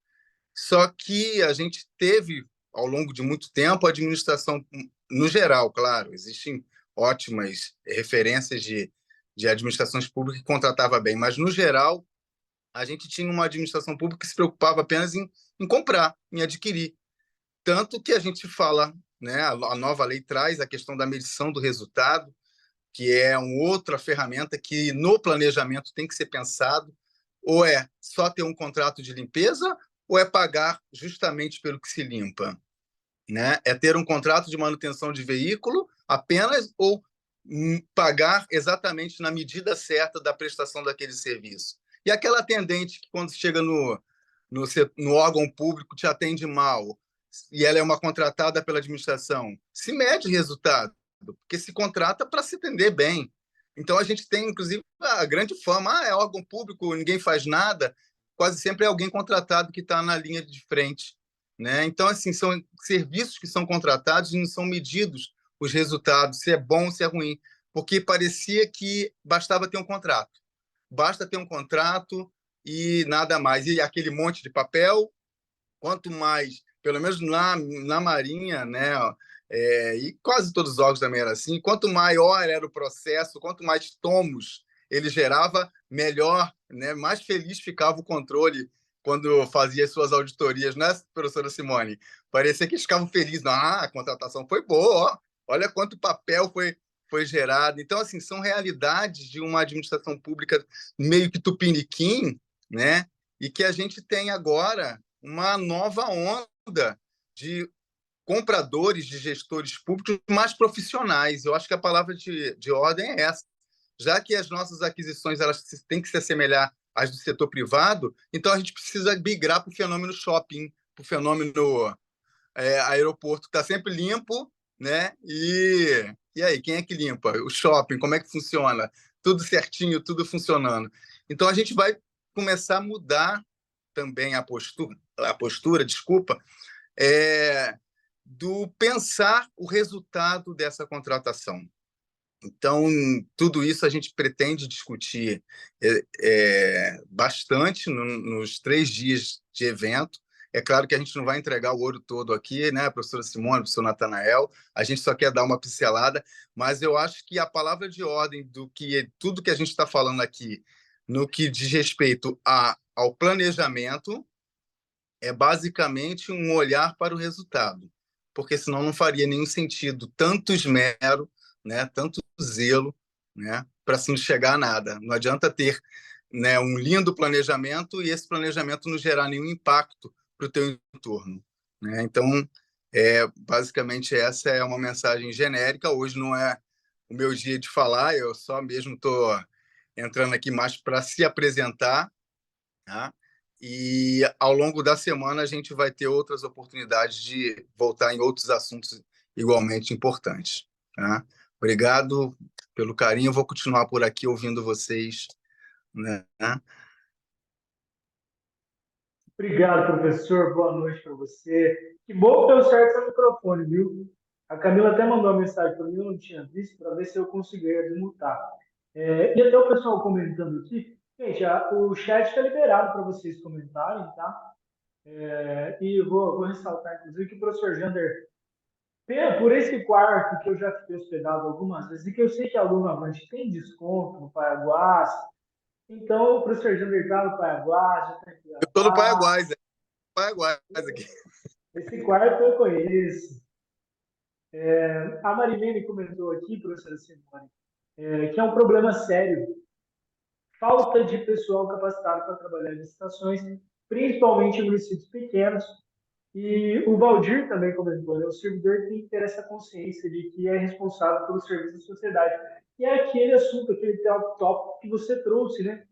Só que a gente teve, ao longo de muito tempo, a administração, no geral, claro, existem ótimas referências de administrações públicas que contratava bem, mas, no geral, a gente tinha uma administração pública que se preocupava apenas em comprar, em adquirir. Tanto que a gente fala, né, a nova lei traz a questão da medição do resultado, que é uma outra ferramenta que no planejamento tem que ser pensado, ou é só ter um contrato de limpeza, ou é pagar justamente pelo que se limpa, né? É ter um contrato de manutenção de veículo apenas, ou pagar exatamente na medida certa da prestação daquele serviço. E aquela atendente que, quando chega no órgão público, te atende mal, e ela é uma contratada pela administração, se mede resultado, porque se contrata para se atender bem. Então, a gente tem, inclusive, a grande fama, é órgão público, ninguém faz nada, quase sempre é alguém contratado que está na linha de frente, né? Então, assim, são serviços que são contratados e não são medidos os resultados, se é bom ou se é ruim, porque parecia que bastava ter um contrato. Basta ter um contrato e nada mais. E aquele monte de papel, quanto mais, pelo menos na Marinha, né? E quase todos os órgãos também era assim, quanto maior era o processo, quanto mais tomos ele gerava, melhor, né? Mais feliz ficava o controle quando fazia as suas auditorias, né, professora Simone? Parecia que eles ficavam felizes. A contratação foi boa, ó. Olha quanto papel foi gerado. Então, assim, são realidades de uma administração pública meio que tupiniquim, né? E que a gente tem agora uma nova onda de compradores de gestores públicos mais profissionais. Eu acho que a palavra de ordem é essa. Já que as nossas aquisições elas têm que se assemelhar às do setor privado, então a gente precisa migrar para o fenômeno shopping, para o fenômeno aeroporto, que está sempre limpo, né? E aí, quem é que limpa? O shopping, como é que funciona? Tudo certinho, tudo funcionando. Então a gente vai começar a mudar também a postura, desculpa, do pensar o resultado dessa contratação. Então, tudo isso a gente pretende discutir bastante nos 3 dias de evento. É claro que a gente não vai entregar o ouro todo aqui, né, professora Simone, professor Natanael, a gente só quer dar uma pincelada, mas eu acho que a palavra de ordem do que tudo que a gente está falando aqui, no que diz respeito ao planejamento, é basicamente um olhar para o resultado, porque senão não faria nenhum sentido tanto esmero, né, tanto zelo, né, para se não chegar a nada. Não adianta ter, né, um lindo planejamento e esse planejamento não gerar nenhum impacto para o teu entorno, né? Então, basicamente essa é uma mensagem genérica. Hoje não é o meu dia de falar, eu só mesmo estou entrando aqui mais para se apresentar, tá? E ao longo da semana a gente vai ter outras oportunidades de voltar em outros assuntos igualmente importantes, tá? Obrigado pelo carinho. Vou continuar por aqui ouvindo vocês, né?
Obrigado, professor. Boa noite para você. Que bom que deu certo seu microfone, viu? A Camila até mandou uma mensagem para mim, eu não tinha visto, para ver se eu conseguia desmutar. E até o pessoal comentando aqui. Gente, o chat está liberado para vocês comentarem, tá? E eu vou ressaltar, inclusive, que o professor Jander, por esse quarto que eu já fiquei hospedado algumas vezes, e que eu sei que a Aluna Avante tem desconto no Paraguás, então o professor Jander está no Paraguás, já está aqui.
Eu estou no Paraguai aqui.
Esse quarto eu conheço. A Marilene comentou aqui, professora Simone, que é um problema sério. Falta de pessoal capacitado para trabalhar em licitações, principalmente em municípios pequenos. E o Valdir também comentou, né? O servidor tem que ter essa consciência de que é responsável pelo serviço da sociedade. E é aquele assunto, aquele tópico que você trouxe, né?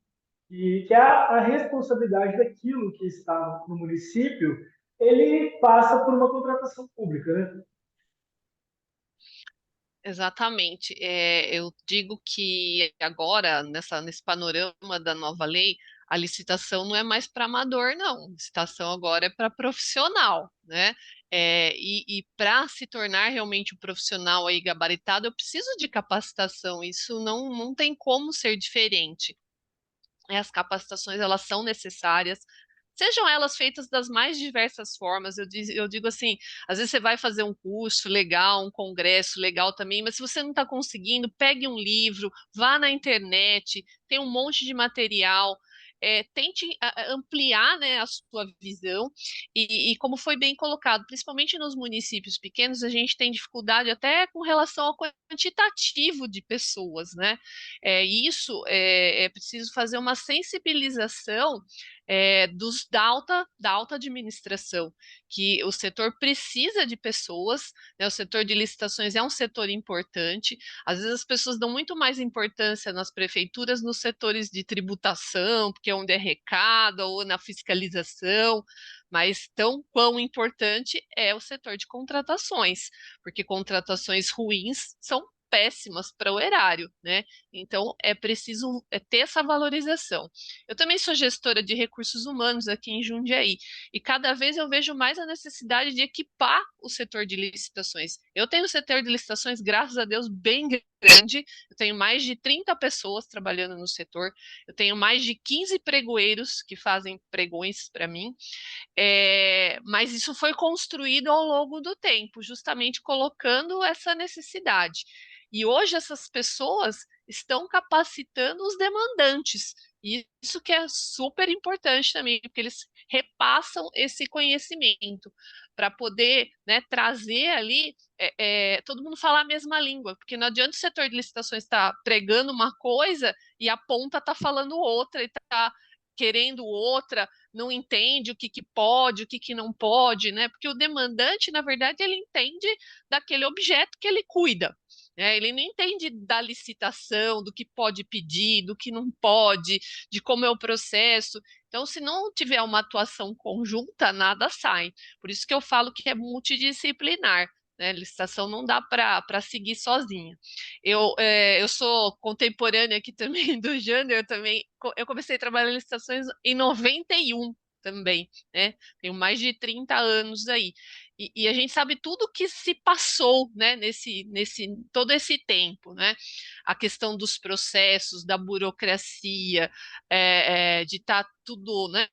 E que a responsabilidade daquilo que está no município, ele passa por uma contratação pública, né?
Exatamente. Eu digo que agora, nesse panorama da nova lei, a licitação não é mais para amador, não. A licitação agora é para profissional, né? E para se tornar realmente um profissional aí gabaritado, eu preciso de capacitação. Isso não tem como ser diferente. As capacitações, elas são necessárias, sejam elas feitas das mais diversas formas. Eu digo assim, às vezes você vai fazer um curso legal, um congresso legal também, mas se você não está conseguindo, pegue um livro, vá na internet, tem um monte de material. Tente ampliar, né, a sua visão e como foi bem colocado, principalmente nos municípios pequenos, a gente tem dificuldade até com relação ao quantitativo de pessoas, né? Isso é preciso fazer uma sensibilização da alta administração, que o setor precisa de pessoas, né? O setor de licitações é um setor importante. Às vezes as pessoas dão muito mais importância nas prefeituras, nos setores de tributação, porque é onde é recado, ou na fiscalização, mas tão quão importante é o setor de contratações, porque contratações ruins são péssimas para o erário, né? Então é preciso ter essa valorização. Eu também sou gestora de recursos humanos aqui em Jundiaí e cada vez eu vejo mais a necessidade de equipar o setor de licitações. Eu tenho o setor de licitações, graças a Deus, bem grande. Eu tenho mais de 30 pessoas trabalhando no setor. Eu tenho mais de 15 pregoeiros que fazem pregões para mim. Mas isso foi construído ao longo do tempo, justamente colocando essa necessidade. E hoje essas pessoas estão capacitando os demandantes. E isso que é super importante também, porque eles repassam esse conhecimento para poder, né, trazer ali todo mundo falar a mesma língua, porque não adianta o setor de licitações estar pregando uma coisa e a ponta está falando outra e está querendo outra, não entende o que pode, o que não pode, né? Porque o demandante, na verdade, ele entende daquele objeto que ele cuida. Ele não entende da licitação, do que pode pedir, do que não pode, de como é o processo. Então, se não tiver uma atuação conjunta, nada sai. Por isso que eu falo que é multidisciplinar. Né? Licitação não dá para seguir sozinha. Eu sou contemporânea aqui também do Jander, eu comecei a trabalhar em licitações em 91 também, né? Tenho mais de 30 anos aí. E a gente sabe tudo que se passou, né, nesse todo esse tempo, né? A questão dos processos, da burocracia, de estar tudo, né?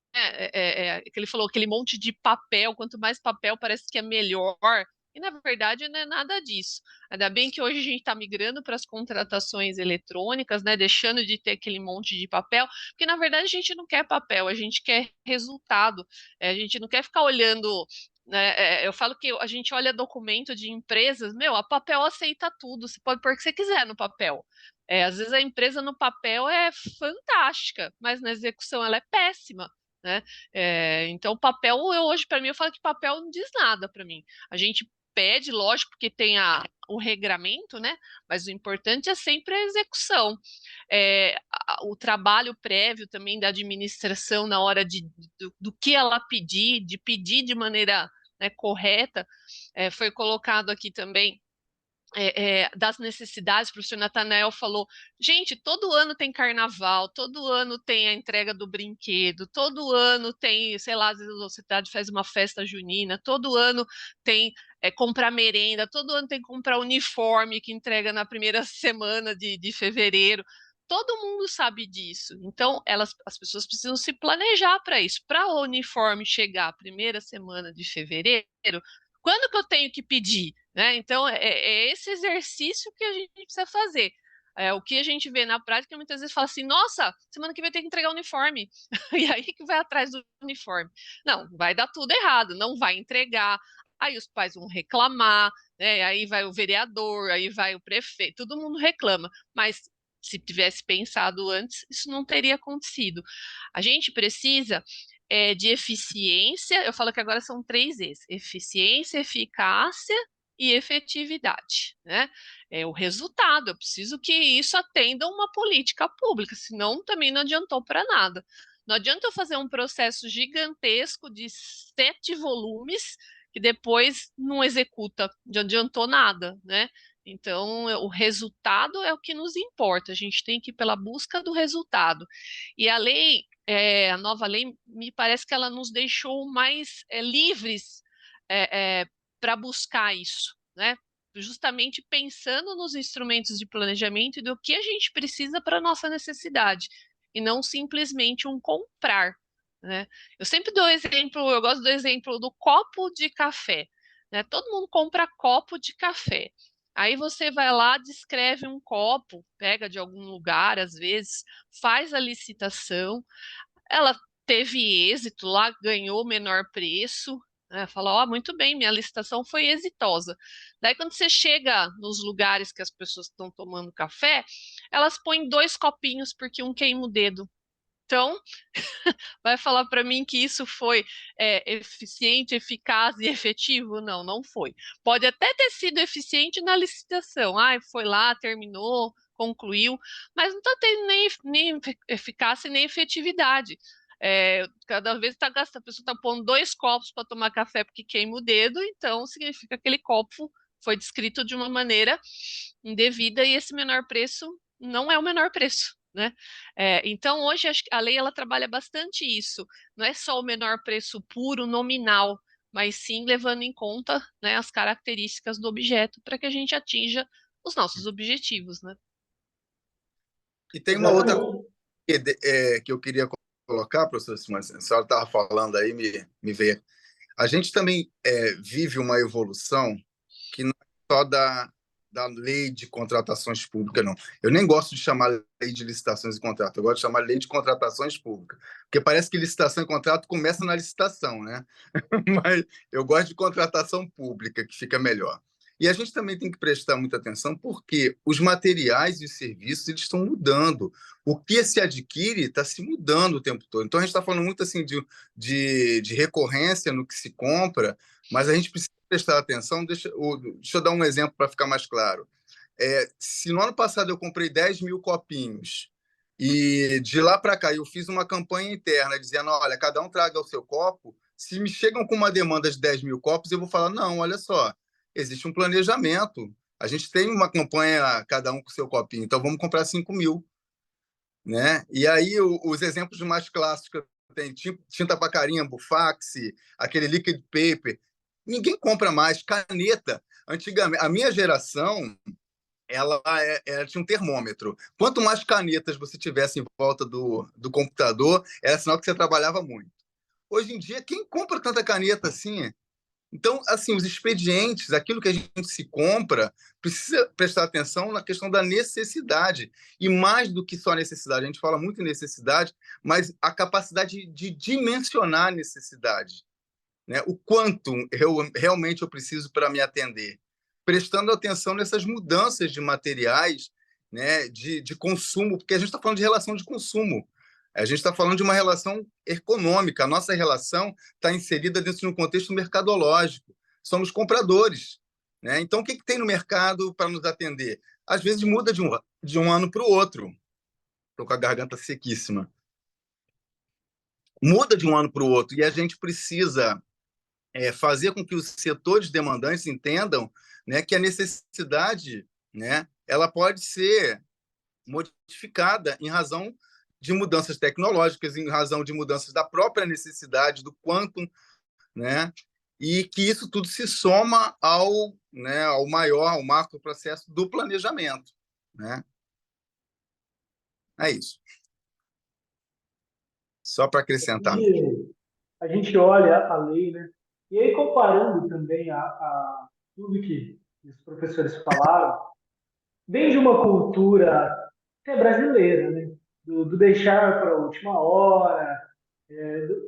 Que ele falou, aquele monte de papel, quanto mais papel parece que é melhor. E, na verdade, não é nada disso. Ainda bem que hoje a gente está migrando para as contratações eletrônicas, né, deixando de ter aquele monte de papel, porque, na verdade, a gente não quer papel, a gente quer resultado. A gente não quer ficar olhando, né, eu falo que a gente olha documento de empresas, meu, a papel aceita tudo, você pode pôr o que você quiser no papel. Às vezes a empresa no papel é fantástica, mas na execução ela é péssima. Né? Então, papel, hoje, para mim, eu falo que papel não diz nada para mim. A gente pede, lógico, porque tem o regramento, né? Mas o importante é sempre a execução. O trabalho prévio também da administração na hora do que ela pedir, de pedir de maneira, né, correta, foi colocado aqui também. Das necessidades, o professor Natanael falou, gente, todo ano tem carnaval, todo ano tem a entrega do brinquedo, todo ano tem, sei lá, às vezes a cidade faz uma festa junina, todo ano tem comprar merenda, todo ano tem que comprar uniforme que entrega na primeira semana de fevereiro. Todo mundo sabe disso. Então, as pessoas precisam se planejar para isso. Para o uniforme chegar a primeira semana de fevereiro, quando que eu tenho que pedir? Né? Então, é esse exercício que a gente precisa fazer. O que a gente vê na prática, muitas vezes fala assim, nossa, semana que vem tem que entregar o uniforme. E aí que vai atrás do uniforme. Não, vai dar tudo errado, não vai entregar. Aí os pais vão reclamar, né? Aí vai o vereador, aí vai o prefeito, todo mundo reclama. Mas se tivesse pensado antes, isso não teria acontecido. A gente precisa de eficiência, eu falo que agora são 3 E's: eficiência, eficácia e efetividade, né? O resultado, eu preciso que isso atenda uma política pública, senão também não adiantou para nada. Não adianta eu fazer um processo gigantesco de 7 volumes que depois não executa, não adiantou nada, né? Então, o resultado é o que nos importa, a gente tem que ir pela busca do resultado. E a lei, a nova lei, me parece que ela nos deixou mais livres para buscar isso, né? Justamente pensando nos instrumentos de planejamento e do que a gente precisa para a nossa necessidade, e não simplesmente um comprar, né? Eu sempre dou exemplo, eu gosto do exemplo do copo de café, né? Todo mundo compra copo de café. Aí você vai lá, descreve um copo, pega de algum lugar, às vezes, faz a licitação, ela teve êxito lá, ganhou o menor preço, né? Fala, ó, muito bem, minha licitação foi exitosa. Daí, quando você chega nos lugares que as pessoas estão tomando café, elas põem 2 copinhos porque um queima o dedo. Então, vai falar para mim que isso foi eficiente, eficaz e efetivo? Não, não foi. Pode até ter sido eficiente na licitação. Foi lá, terminou, concluiu, mas não está tendo nem eficácia nem efetividade. Cada vez a pessoa está pondo 2 copos para tomar café porque queima o dedo, então significa que aquele copo foi descrito de uma maneira indevida e esse menor preço não é o menor preço. Né? Então, hoje a lei ela trabalha bastante isso, não é só o menor preço puro, nominal, mas sim levando em conta, né, as características do objeto para que a gente atinja os nossos objetivos. Né?
E tem uma outra coisa que eu queria colocar, professor Simone, a senhora estava falando aí, me veio. A gente também vive uma evolução que não é só da lei de contratações públicas, não. Eu nem gosto de chamar lei de licitações e contrato, eu gosto de chamar lei de contratações públicas, porque parece que licitação e contrato começa na licitação, né? Mas eu gosto de contratação pública, que fica melhor. E a gente também tem que prestar muita atenção porque os materiais e os serviços eles estão mudando. O que se adquire está se mudando o tempo todo. Então, a gente está falando muito assim de recorrência no que se compra, mas a gente precisa prestar atenção. Deixa eu dar um exemplo para ficar mais claro. Se no ano passado eu comprei 10 mil copinhos e de lá para cá eu fiz uma campanha interna dizendo, olha, cada um traga o seu copo, se me chegam com uma demanda de 10 mil copos, eu vou falar, não, olha só, existe um planejamento. A gente tem uma campanha, cada um com o seu copinho, então vamos comprar 5 mil. Né? E aí os exemplos mais clássicos que eu tenho, tinta para carimbo, fax, aquele liquid paper, ninguém compra mais caneta. Antigamente, a minha geração, ela tinha um termômetro. Quanto mais canetas você tivesse em volta do computador, era sinal que você trabalhava muito. Hoje em dia, quem compra tanta caneta assim? Então, assim, os expedientes, aquilo que a gente se compra, precisa prestar atenção na questão da necessidade. E mais do que só a necessidade, a gente fala muito em necessidade, mas a capacidade de dimensionar a necessidade. Né? O quanto realmente eu preciso para me atender. Prestando atenção nessas mudanças de materiais, né, de consumo, porque a gente está falando de relação de consumo. A gente está falando de uma relação econômica. A nossa relação está inserida dentro de um contexto mercadológico. Somos compradores. Né? Então, o que tem no mercado para nos atender? Às vezes muda de um ano para o outro. Estou com a garganta sequíssima. Muda de um ano para o outro e a gente precisa fazer com que os setores demandantes entendam, né, que a necessidade, né, ela pode ser modificada em razão de mudanças tecnológicas, em razão de mudanças da própria necessidade, do quantum, né, e que isso tudo se soma ao maior, ao macro processo do planejamento. Né? É isso. Só para acrescentar.
E a gente olha a lei, né? E aí, comparando também a tudo que os professores falaram, vem de uma cultura brasileira, né? Do deixar para a última hora,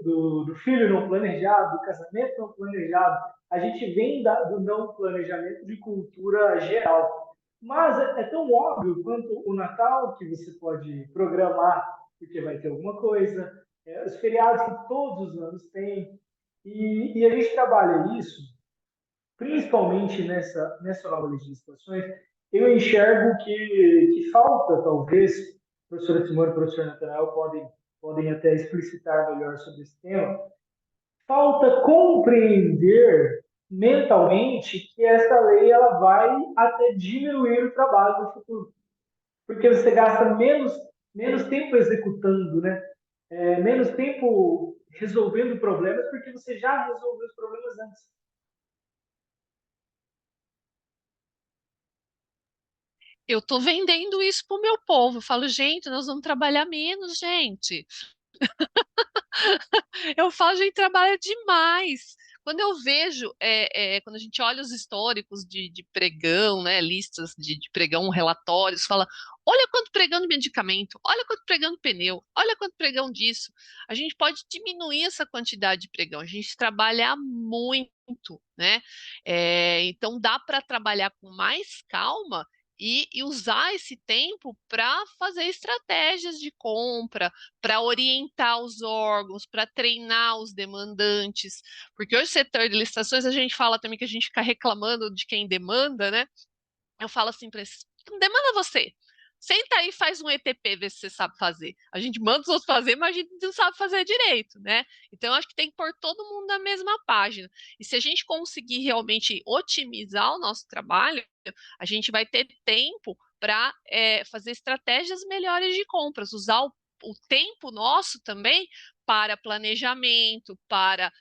do filho não planejado, do casamento não planejado. A gente vem do não planejamento de cultura geral. Mas é tão óbvio quanto o Natal, que você pode programar, porque vai ter alguma coisa, os feriados que todos os anos têm. E a gente trabalha isso, principalmente nessa nova legislação, eu enxergo que falta, talvez, a professora Simone e o professor Natanael podem até explicitar melhor sobre esse tema, falta compreender mentalmente que essa lei ela vai até diminuir o trabalho no futuro. Porque você gasta menos tempo executando, né? Menos tempo resolvendo problemas, porque você já resolveu os problemas antes.
Eu estou vendendo isso para o meu povo. Eu falo, gente, nós vamos trabalhar menos, gente. Eu falo, a gente trabalha demais. Quando eu vejo, quando a gente olha os históricos de pregão, né, listas de pregão, relatórios, fala, olha quanto pregão de medicamento, olha quanto pregão de pneu, olha quanto pregão disso. A gente pode diminuir essa quantidade de pregão, a gente trabalha muito, né? Então dá para trabalhar com mais calma e usar esse tempo para fazer estratégias de compra, para orientar os órgãos, para treinar os demandantes, porque hoje o setor de licitações a gente fala também que a gente fica reclamando de quem demanda, né? Eu falo assim para eles, demanda você. Senta aí e faz um ETP, vê se você sabe fazer. A gente manda os outros fazer, mas a gente não sabe fazer direito, né? Então, eu acho que tem que pôr todo mundo na mesma página. E se a gente conseguir realmente otimizar o nosso trabalho, a gente vai ter tempo para fazer estratégias melhores de compras, usar o tempo nosso também para planejamento, para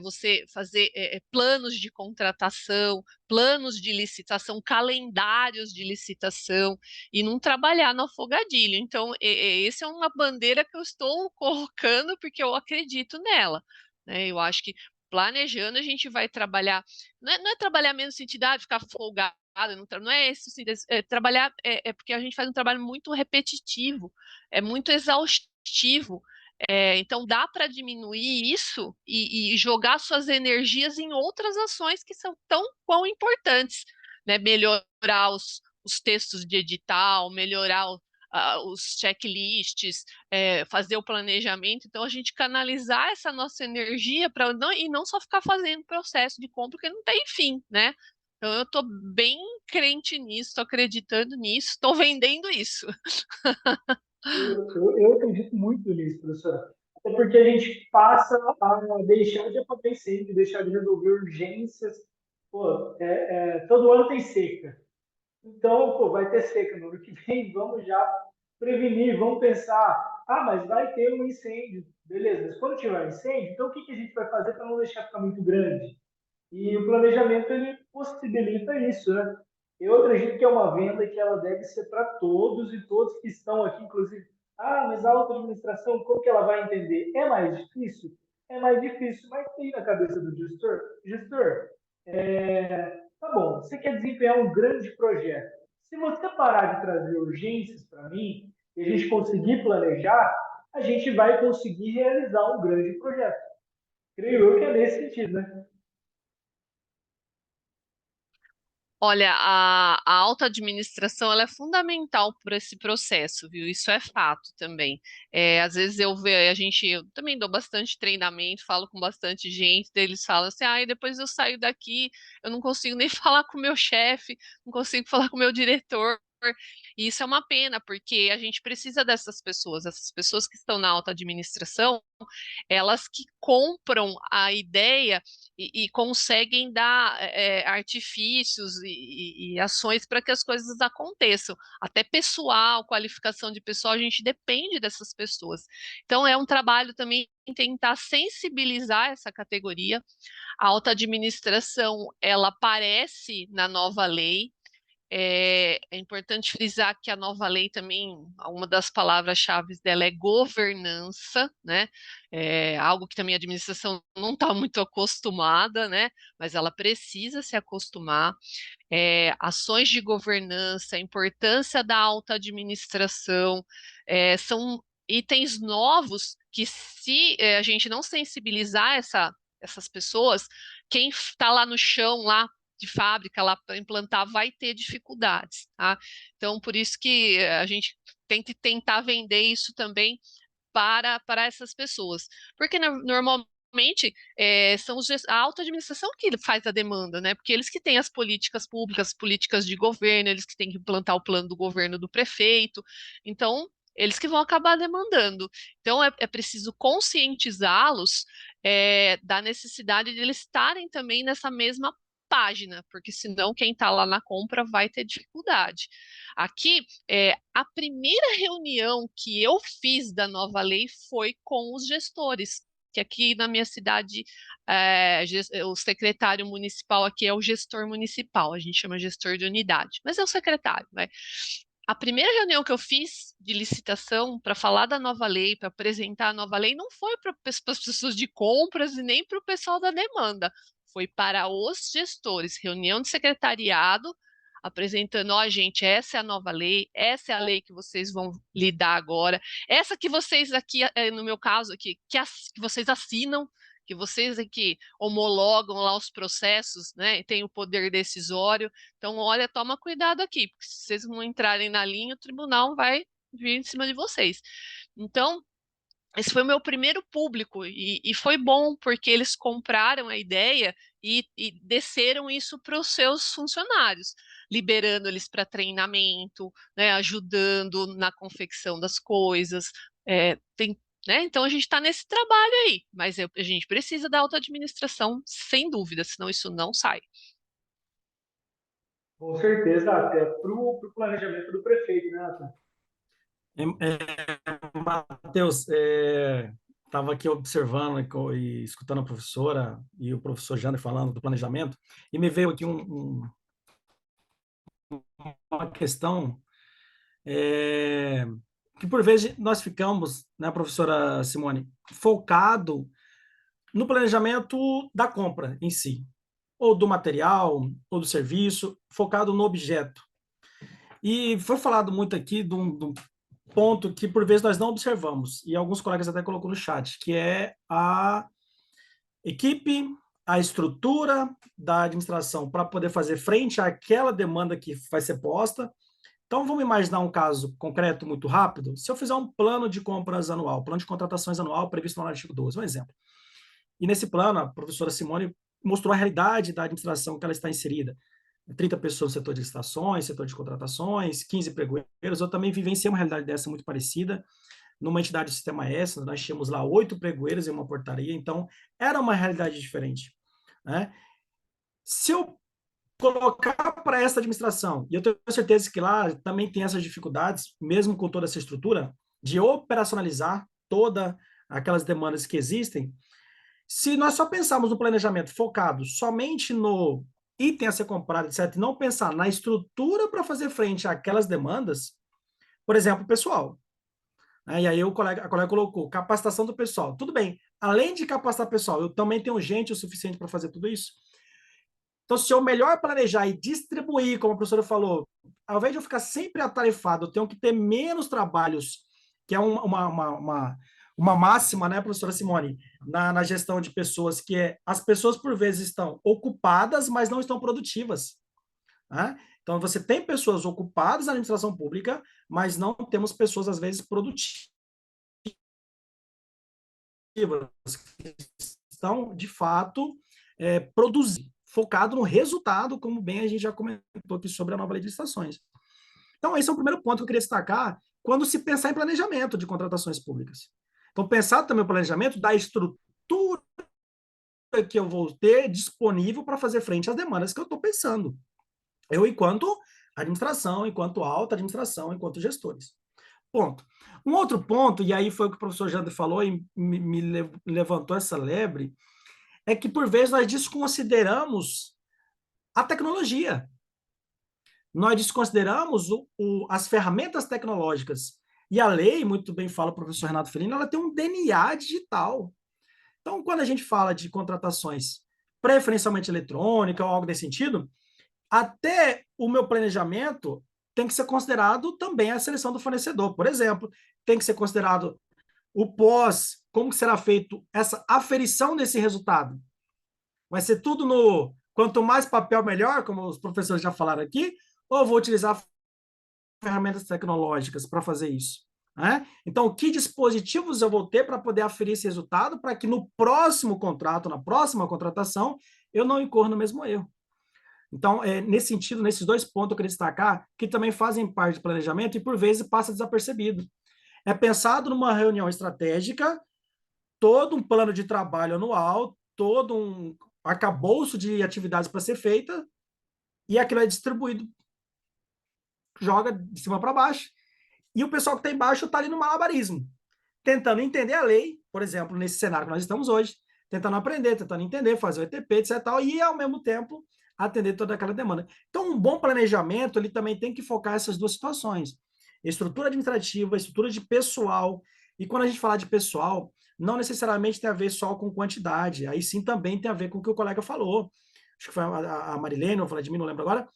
você fazer planos de contratação, planos de licitação, calendários de licitação e não trabalhar no afogadilho. Então, essa é uma bandeira que eu estou colocando porque eu acredito nela. Né? Eu acho que planejando a gente vai trabalhar, não é trabalhar menos sentido, ficar folgado, não é esse trabalhar, porque a gente faz um trabalho muito repetitivo, é muito exaustivo. Então dá para diminuir isso e jogar suas energias em outras ações que são tão quão importantes. né, melhorar os textos de edital, melhorar os checklists, fazer o planejamento. Então, a gente canalizar essa nossa energia para não só ficar fazendo processo de compra, porque não tem fim, né? Então, eu estou bem crente nisso, estou acreditando nisso, estou vendendo isso.
Eu acredito muito nisso, professora. Até porque a gente passa a deixar de apagar incêndio, deixar de resolver urgências. Pô, todo ano tem seca. Então, pô, vai ter seca no ano que vem, vamos já prevenir, vamos pensar, mas vai ter um incêndio. Beleza, mas quando tiver um incêndio, então o que a gente vai fazer para não deixar ficar muito grande? E o planejamento, ele possibilita isso, né? Eu acredito que é uma venda que ela deve ser para todos e todos que estão aqui, inclusive, mas a auto-administração, como que ela vai entender? É mais difícil? É mais difícil, mas tem na cabeça do gestor. Gestor, tá bom, você quer desempenhar um grande projeto. Se você parar de trazer urgências para mim e a gente conseguir planejar, a gente vai conseguir realizar um grande projeto. Creio eu que é nesse sentido, né?
Olha, a alta administração ela é fundamental para esse processo, viu? Isso é fato também. Às vezes eu também dou bastante treinamento, falo com bastante gente, daí eles falam assim, e depois eu saio daqui, eu não consigo nem falar com o meu chefe, não consigo falar com o meu diretor. E isso é uma pena, porque a gente precisa dessas pessoas, essas pessoas que estão na alta administração, elas que compram a ideia e conseguem dar artifícios e ações para que as coisas aconteçam. Até pessoal, qualificação de pessoal, a gente depende dessas pessoas. Então, é um trabalho também em tentar sensibilizar essa categoria. A alta administração, ela aparece na nova lei. É importante frisar que a nova lei também, uma das palavras-chave dela é governança, né? Algo que também a administração não está muito acostumada, né? Mas ela precisa se acostumar. Ações de governança, a importância da alta administração, são itens novos que, se a gente não sensibilizar essas pessoas, quem está lá no chão, lá de fábrica, lá para implantar, vai ter dificuldades, tá? Então, por isso que a gente tem que tentar vender isso também para essas pessoas. Porque normalmente são a alta administração que faz a demanda, né? Porque eles que têm as políticas públicas, políticas de governo, eles que têm que implantar o plano do governo do prefeito. Então, eles que vão acabar demandando. Então, é preciso conscientizá-los da necessidade de eles estarem também nessa mesma página, porque senão quem está lá na compra vai ter dificuldade. Aqui, a primeira reunião que eu fiz da nova lei foi com os gestores, que aqui na minha cidade, o secretário municipal aqui é o gestor municipal, a gente chama gestor de unidade, mas é o secretário, né? A primeira reunião que eu fiz de licitação para falar da nova lei, para apresentar a nova lei, não foi para as pessoas de compras e nem para o pessoal da demanda, foi para os gestores, reunião de secretariado, apresentando, ó, gente, essa é a nova lei, essa é a lei que vocês vão lidar agora, essa que vocês aqui, no meu caso aqui, que vocês assinam, que vocês aqui homologam lá os processos, né, e tem o poder decisório. Então, olha, toma cuidado aqui, porque se vocês não entrarem na linha, o tribunal vai vir em cima de vocês. Então, esse foi o meu primeiro público e foi bom porque eles compraram a ideia e desceram isso para os seus funcionários, liberando eles para treinamento, né, ajudando na confecção das coisas. Né? Então a gente está nesse trabalho aí, mas a gente precisa da auto-administração, sem dúvida, senão isso não sai.
Com certeza, até para o planejamento do prefeito, né, Nathan?
Matheus, estava aqui observando e escutando a professora e o professor Jander falando do planejamento, e me veio aqui uma questão que, por vezes, nós ficamos, né, professora Simone, focado no planejamento da compra em si, ou do material, ou do serviço, focado no objeto. E foi falado muito aqui de um ponto que, por vezes, nós não observamos, e alguns colegas até colocou no chat, que é a equipe a estrutura da administração para poder fazer frente àquela demanda que vai ser posta. Então, vamos imaginar um caso concreto muito rápido. Se eu fizer um plano de compras anual, plano de contratações anual previsto no artigo 12, um exemplo. E nesse plano, a professora Simone mostrou a realidade da administração que ela está inserida. 30 pessoas no setor de licitações, setor de contratações, 15 pregoeiros. Eu também vivenciei uma realidade dessa muito parecida. Numa entidade do Sistema S, nós tínhamos lá 8 pregoeiros em uma portaria, então era uma realidade diferente. Né? Se eu colocar para essa administração, e eu tenho certeza que lá também tem essas dificuldades, mesmo com toda essa estrutura, de operacionalizar todas aquelas demandas que existem, se nós só pensarmos no planejamento focado somente no item a ser comprado, etc., e não pensar na estrutura para fazer frente àquelas demandas, por exemplo, pessoal. E aí a colega colocou capacitação do pessoal. Tudo bem, além de capacitar o pessoal, eu também tenho gente o suficiente para fazer tudo isso? Então, se eu melhor planejar e distribuir, como a professora falou, ao invés de eu ficar sempre atarefado, eu tenho que ter menos trabalhos, que é uma máxima, né, professora Simone, na gestão de pessoas, que é as pessoas, por vezes, estão ocupadas, mas não estão produtivas. Né? Então, você tem pessoas ocupadas na administração pública, mas não temos pessoas, às vezes, produtivas, que estão, de fato, produzindo, focado no resultado, como bem a gente já comentou aqui sobre a nova lei de licitações. Então, esse é o primeiro ponto que eu queria destacar quando se pensar em planejamento de contratações públicas. Então, pensar também o planejamento da estrutura que eu vou ter disponível para fazer frente às demandas que eu estou pensando. Eu, enquanto administração, enquanto alta administração, enquanto gestores. Ponto. Um outro ponto, e aí foi o que o professor Jander falou e me levantou essa lebre, é que, por vezes, nós desconsideramos a tecnologia. Nós desconsideramos as ferramentas tecnológicas. E a lei, muito bem fala o professor Renato Felino, ela tem um DNA digital. Então, quando a gente fala de contratações preferencialmente eletrônica ou algo desse sentido, até o meu planejamento tem que ser considerado também a seleção do fornecedor. Por exemplo, tem que ser considerado o pós, como será feito essa aferição desse resultado. Vai ser tudo no quanto mais papel, melhor, como os professores já falaram aqui, ou vou utilizar ferramentas tecnológicas para fazer isso? Né? Então, que dispositivos eu vou ter para poder aferir esse resultado para que no próximo contrato, na próxima contratação, eu não incorra no mesmo erro? Então, nesse sentido, nesses dois pontos, eu queria destacar que também fazem parte do planejamento e, por vezes, passa desapercebido. É pensado numa reunião estratégica, todo um plano de trabalho anual, todo um arcabouço de atividades para ser feita, e aquilo é distribuído, joga de cima para baixo, e o pessoal que está embaixo está ali no malabarismo, tentando entender a lei, por exemplo, nesse cenário que nós estamos hoje, tentando aprender, tentando entender, fazer o ETP, etc. E, ao mesmo tempo, atender toda aquela demanda. Então, um bom planejamento, ele também tem que focar essas duas situações. Estrutura administrativa, estrutura de pessoal. E quando a gente fala de pessoal, não necessariamente tem a ver só com quantidade, aí sim também tem a ver com o que o colega falou. Acho que foi a Marilene, ou a Vladimir, não lembro agora,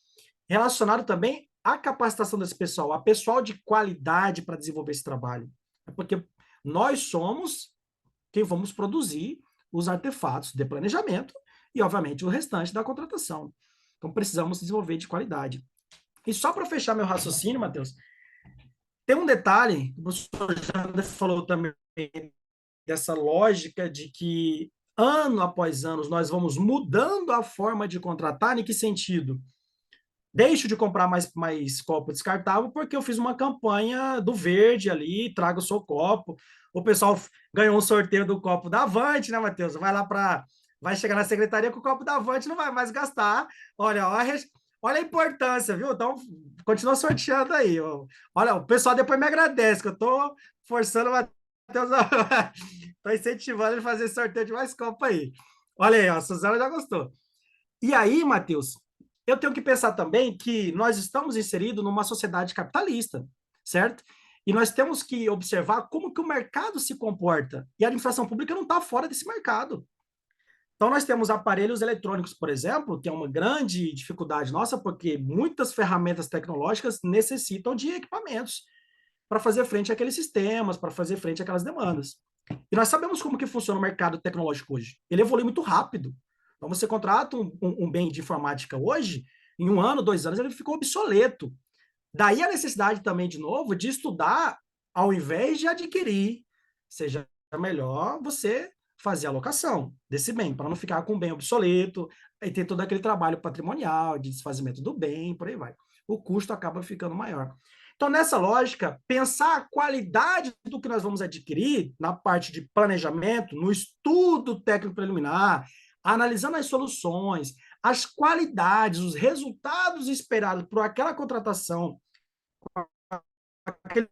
relacionado também à capacitação desse pessoal, a pessoal de qualidade para desenvolver esse trabalho. É porque nós somos quem vamos produzir os artefatos de planejamento e, obviamente, o restante da contratação. Então, precisamos desenvolver de qualidade. E só para fechar meu raciocínio, Matheus, tem um detalhe, o professor já falou também, dessa lógica de que, ano após ano, nós vamos mudando a forma de contratar. Em que sentido? Deixo de comprar mais copo descartável porque eu fiz uma campanha do verde ali, traga o seu copo. O pessoal ganhou um sorteio do copo da Avante, né, Matheus? Vai chegar na secretaria com o copo da Avante, não vai mais gastar. Olha a importância, viu? Então, continua sorteando aí. Olha, o pessoal depois me agradece, que eu estou forçando o Matheus, estou incentivando ele a fazer sorteio de mais copo aí. Olha aí, ó, a Suzana já gostou. E aí, Matheus, eu tenho que pensar também que nós estamos inseridos numa sociedade capitalista, certo? E nós temos que observar como que o mercado se comporta. E a administração pública não está fora desse mercado. Então, nós temos aparelhos eletrônicos, por exemplo, que é uma grande dificuldade nossa, porque muitas ferramentas tecnológicas necessitam de equipamentos para fazer frente àqueles sistemas, para fazer frente àquelas demandas. E nós sabemos como que funciona o mercado tecnológico hoje. Ele evolui muito rápido. Então, você contrata um bem de informática hoje, em 1 ano, 2 anos, ele ficou obsoleto. Daí a necessidade também, de novo, de estudar ao invés de adquirir. Seja melhor você fazer a alocação desse bem, para não ficar com o bem obsoleto, e ter todo aquele trabalho patrimonial, de desfazimento do bem, por aí vai. O custo acaba ficando maior. Então, nessa lógica, pensar a qualidade do que nós vamos adquirir na parte de planejamento, no estudo técnico preliminar, analisando as soluções, as qualidades, os resultados esperados por aquela contratação, aquele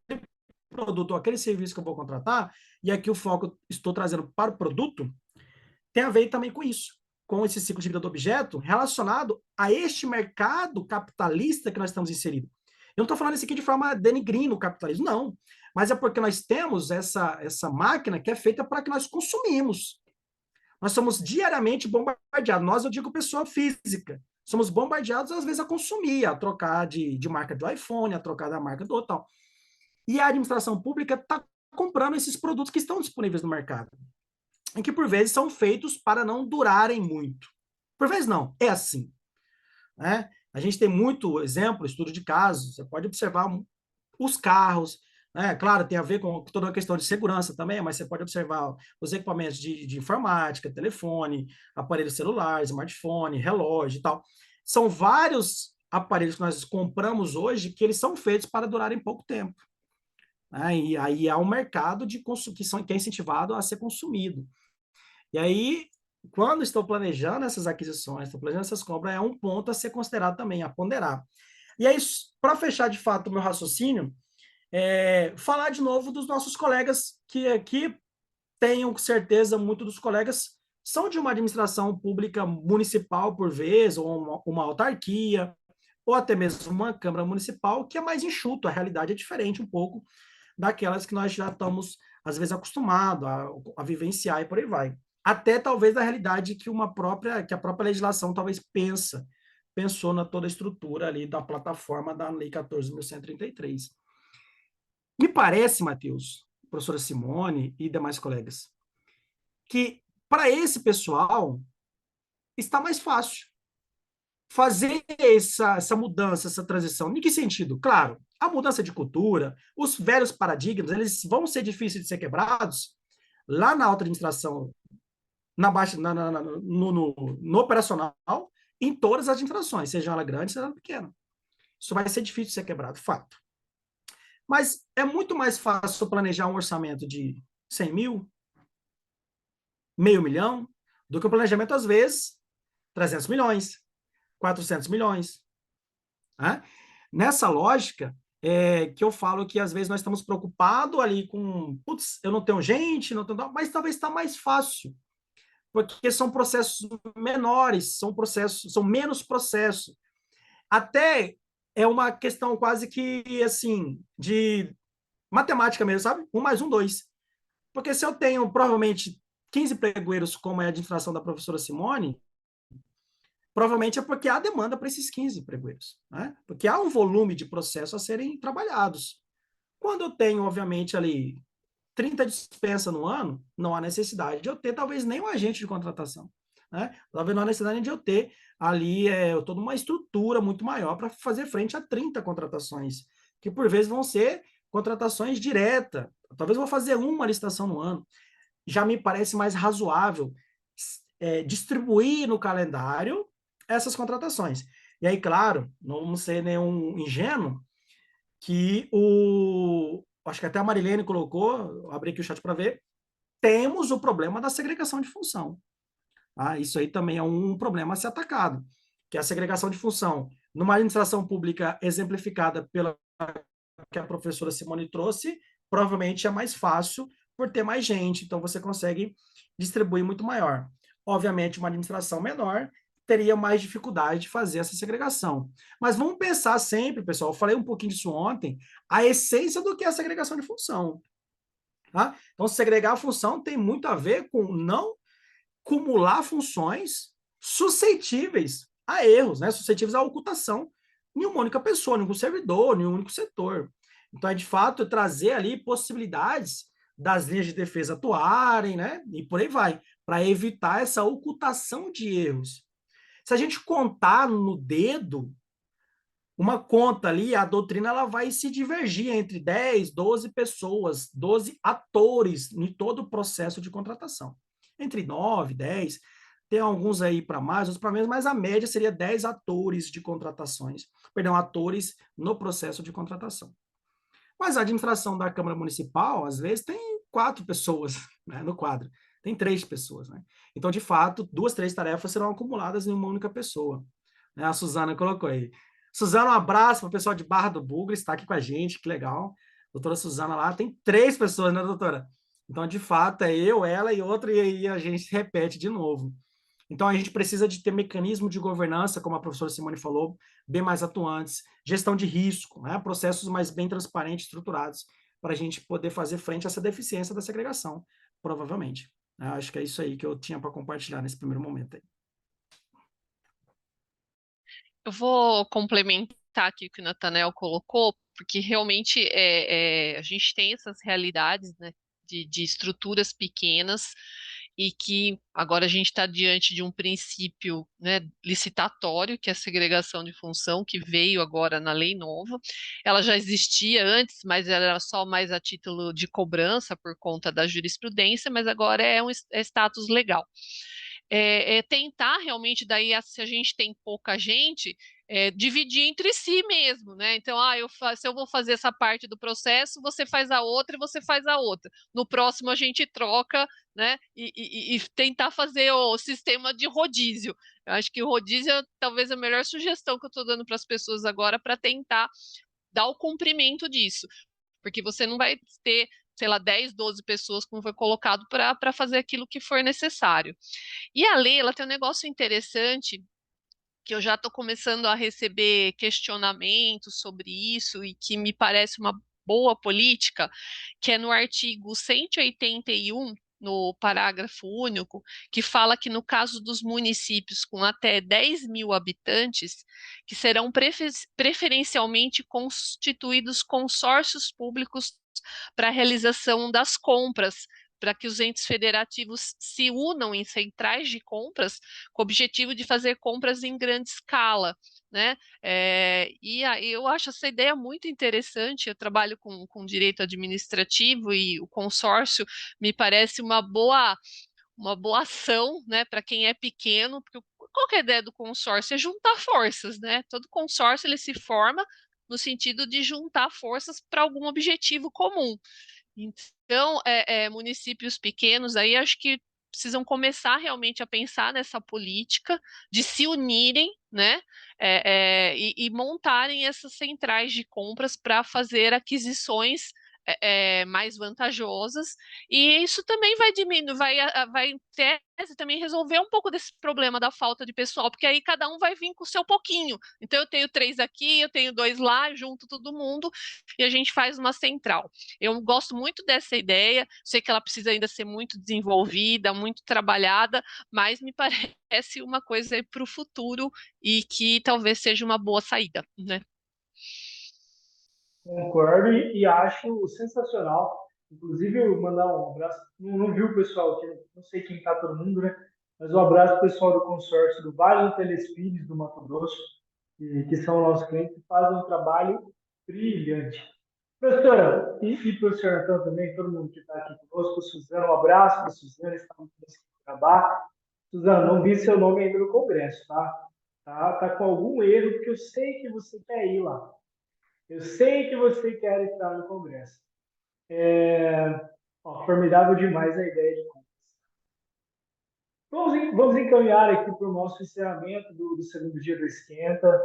produto ou aquele serviço que eu vou contratar, e aqui o foco estou trazendo para o produto, tem a ver também com isso, com esse ciclo de vida do objeto relacionado a este mercado capitalista que nós estamos inseridos. Eu não estou falando isso aqui de forma denigrindo o capitalismo, não. Mas é porque nós temos essa máquina que é feita para que nós consumimos. Nós somos diariamente bombardeados. Nós, eu digo pessoa física, somos bombardeados, às vezes, a consumir, a trocar de marca do iPhone, a trocar da marca do outro tal. E a administração pública está comprando esses produtos que estão disponíveis no mercado, e que, por vezes, são feitos para não durarem muito. Por vezes, não. É assim. Né? A gente tem muito exemplo, estudo de casos. Você pode observar os carros, né? Claro, tem a ver com toda uma questão de segurança também, mas você pode observar os equipamentos de informática, telefone, aparelho celular, smartphone, relógio e tal. São vários aparelhos que nós compramos hoje que eles são feitos para durarem pouco tempo. Né? E aí há um mercado que é incentivado a ser consumido. E aí, quando estou planejando essas aquisições, estou planejando essas compras, é um ponto a ser considerado também, a ponderar. E aí, para fechar de fato o meu raciocínio, falar de novo dos nossos colegas, que aqui tenho certeza, muitos dos colegas são de uma administração pública municipal, por vez, ou uma autarquia, ou até mesmo uma Câmara Municipal, que é mais enxuto, a realidade é diferente um pouco daquelas que nós já estamos, às vezes, acostumados a vivenciar e por aí vai. Até talvez da realidade que a própria legislação talvez pensou na toda a estrutura ali da plataforma da Lei 14.133. Me parece, Matheus, professora Simone e demais colegas, que para esse pessoal está mais fácil fazer essa mudança, essa transição. Em que sentido? Claro, a mudança de cultura, os velhos paradigmas, eles vão ser difíceis de ser quebrados lá na alta administração, no operacional, em todas as administrações, seja ela grande, seja ela pequena. Isso vai ser difícil de ser quebrado, fato. Mas é muito mais fácil planejar um orçamento de 100 mil, meio milhão, do que um planejamento, às vezes, 300 milhões, 400 milhões. Né? Nessa lógica, que eu falo que, às vezes, nós estamos preocupados ali com, putz, eu não tenho gente, não tenho, mas talvez está mais fácil, porque são processos menores, são menos processos. Até é uma questão quase que, assim, de matemática mesmo, sabe? 1 mais 1, 2. Porque se eu tenho, provavelmente, 15 pregoeiros, como é a administração da professora Simone, provavelmente é porque há demanda para esses 15 pregoeiros, né? Porque há um volume de processos a serem trabalhados. Quando eu tenho, obviamente, ali 30 dispensas no ano, não há necessidade de eu ter, talvez, nem um agente de contratação. Né? Talvez não há necessidade de eu ter ali toda uma estrutura muito maior para fazer frente a 30 contratações, que por vezes vão ser contratações diretas. Talvez eu vou fazer uma licitação no ano. Já me parece mais razoável distribuir no calendário essas contratações. E aí, claro, não vamos ser nenhum ingênuo, que acho que até a Marilene colocou, abri aqui o chat para ver, temos o problema da segregação de função. Tá? Isso aí também é um problema a ser atacado, que é a segregação de função, numa administração pública exemplificada pela que a professora Simone trouxe, provavelmente é mais fácil por ter mais gente, então você consegue distribuir muito maior. Obviamente, uma administração menor teria mais dificuldade de fazer essa segregação. Mas vamos pensar sempre, pessoal, eu falei um pouquinho disso ontem, a essência do que é a segregação de função. Tá? Então, segregar a função tem muito a ver com não acumular funções suscetíveis a erros, né? Suscetíveis à ocultação em uma única pessoa, em um servidor, em um único setor. Então, de fato, trazer ali possibilidades das linhas de defesa atuarem, né? E por aí vai, para evitar essa ocultação de erros. Se a gente contar no dedo, uma conta ali, a doutrina ela vai se divergir entre 10, 12 pessoas, 12 atores em todo o processo de contratação. Entre 9, 10, tem alguns aí para mais, outros para menos, mas a média seria 10 atores de contratações, perdão, atores no processo de contratação. Mas a administração da Câmara Municipal, às vezes, tem 4 pessoas, né, no quadro, tem 3 pessoas, né? Então, de fato, 2, 3 tarefas serão acumuladas em uma única pessoa. Né? A Suzana colocou aí. Suzana, um abraço para o pessoal de Barra do Bugre, está aqui com a gente, que legal. Doutora Suzana lá, tem 3 pessoas, né, doutora? Então, de fato, é eu, ela e outra, e aí a gente repete de novo. Então, a gente precisa de ter mecanismo de governança, como a professora Simone falou, bem mais atuantes, gestão de risco, né? Processos mais bem transparentes, estruturados, para a gente poder fazer frente a essa deficiência da segregação, provavelmente. Acho que é isso aí que eu tinha para compartilhar nesse primeiro momento aí.
Eu vou complementar aqui o que o Natanael colocou, porque realmente a gente tem essas realidades, né, de estruturas pequenas e que agora a gente está diante de um princípio, né, licitatório, que é a segregação de função, que veio agora na lei nova. Ela já existia antes, mas era só mais a título de cobrança por conta da jurisprudência, mas agora é status legal. Tentar realmente, daí, se a gente tem pouca gente, dividir entre si mesmo, né? Então, se eu vou fazer essa parte do processo, você faz a outra e você faz a outra. No próximo a gente troca, né? E tentar fazer o sistema de rodízio. Eu acho que o rodízio é talvez a melhor sugestão que eu estou dando para as pessoas agora para tentar dar o cumprimento disso. Porque você não vai ter, sei lá, 10, 12 pessoas, como foi colocado, para fazer aquilo que for necessário. E a lei, ela tem um negócio interessante que eu já estou começando a receber questionamentos sobre isso e que me parece uma boa política, que é no artigo 181, no parágrafo único, que fala que no caso dos municípios com até 10 mil habitantes, que serão preferencialmente constituídos consórcios públicos para a realização das compras, para que os entes federativos se unam em centrais de compras com o objetivo de fazer compras em grande escala, né? Eu acho essa ideia muito interessante. Eu trabalho com direito administrativo e o consórcio me parece uma boa ação, né, para quem é pequeno, porque qual que é a ideia do consórcio? É juntar forças, né? Todo consórcio ele se forma no sentido de juntar forças para algum objetivo comum. Então, municípios pequenos aí acho que precisam começar realmente a pensar nessa política de se unirem, né, e montarem essas centrais de compras para fazer aquisições mais vantajosas, e isso também vai diminuir, vai em tese também resolver um pouco desse problema da falta de pessoal, porque aí cada um vai vir com o seu pouquinho. Então eu tenho 3 aqui, eu tenho 2 lá, junto todo mundo, e a gente faz uma central. Eu gosto muito dessa ideia, sei que ela precisa ainda ser muito desenvolvida, muito trabalhada, mas me parece uma coisa para o futuro e que talvez seja uma boa saída, né?
Concordo e acho sensacional. Inclusive, eu mandar um abraço. Não vi o pessoal aqui, não sei quem está todo mundo, né? Mas um abraço para o pessoal do consórcio do Vale do Telespires, do Mato Grosso, que são nossos clientes, que fazem um trabalho brilhante. Professora, e professor Antônio também, todo mundo que está aqui conosco, Suzana, um abraço para a Suzana, está muito bem trabalho. Suzana, não vi seu nome ainda no Congresso, tá? Tá com algum erro, porque eu sei que você quer ir lá. Eu sei que você quer estar no Congresso. Formidável demais a ideia de compras. Vamos encaminhar aqui para o nosso encerramento do segundo dia do Esquenta.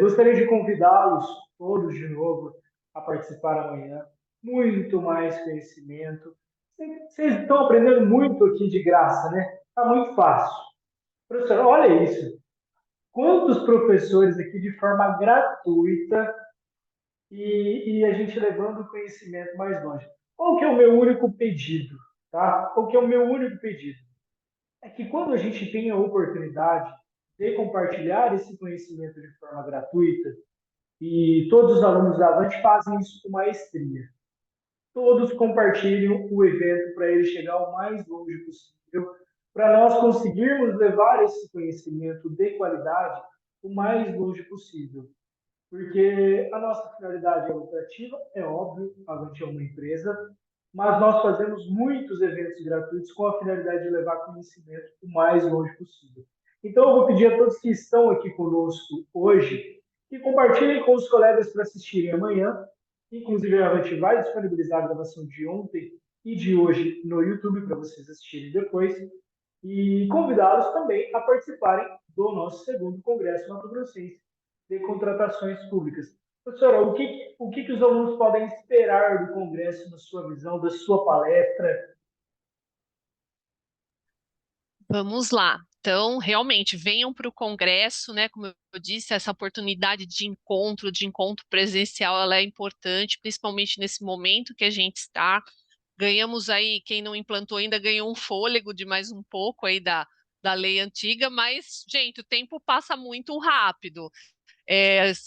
Gostaria de convidá-los todos de novo a participar amanhã. Muito mais conhecimento. Vocês estão aprendendo muito aqui de graça, né? Está muito fácil. Professor, olha isso. Quantos professores aqui de forma gratuita e a gente levando o conhecimento mais longe. Qual que é o meu único pedido? Tá? Qual que é o meu único pedido? É que quando a gente tem a oportunidade de compartilhar esse conhecimento de forma gratuita, e todos os alunos da Avante fazem isso com maestria. todos compartilhem o evento para ele chegar o mais longe possível, para nós conseguirmos levar esse conhecimento de qualidade o mais longe possível. Porque a nossa finalidade é lucrativa, é óbvio, a gente é uma empresa, mas nós fazemos muitos eventos gratuitos com a finalidade de levar conhecimento o mais longe possível. Então, eu vou pedir a todos que estão aqui conosco hoje que compartilhem com os colegas para assistirem amanhã. Inclusive, a gente vai disponibilizar a gravação de ontem e de hoje no YouTube para vocês assistirem depois. E convidá-los também a participarem do nosso segundo Congresso Mato Grossense de Contratações Públicas. Professora, o que os alunos podem esperar do Congresso, na sua visão, da sua palestra?
Vamos lá. Então, realmente, venham para o Congresso, né? Como eu disse, essa oportunidade de encontro presencial, ela é importante, principalmente nesse momento que a gente está. Ganhamos aí, quem não implantou ainda ganhou um fôlego de mais um pouco aí da lei antiga, mas, gente, o tempo passa muito rápido.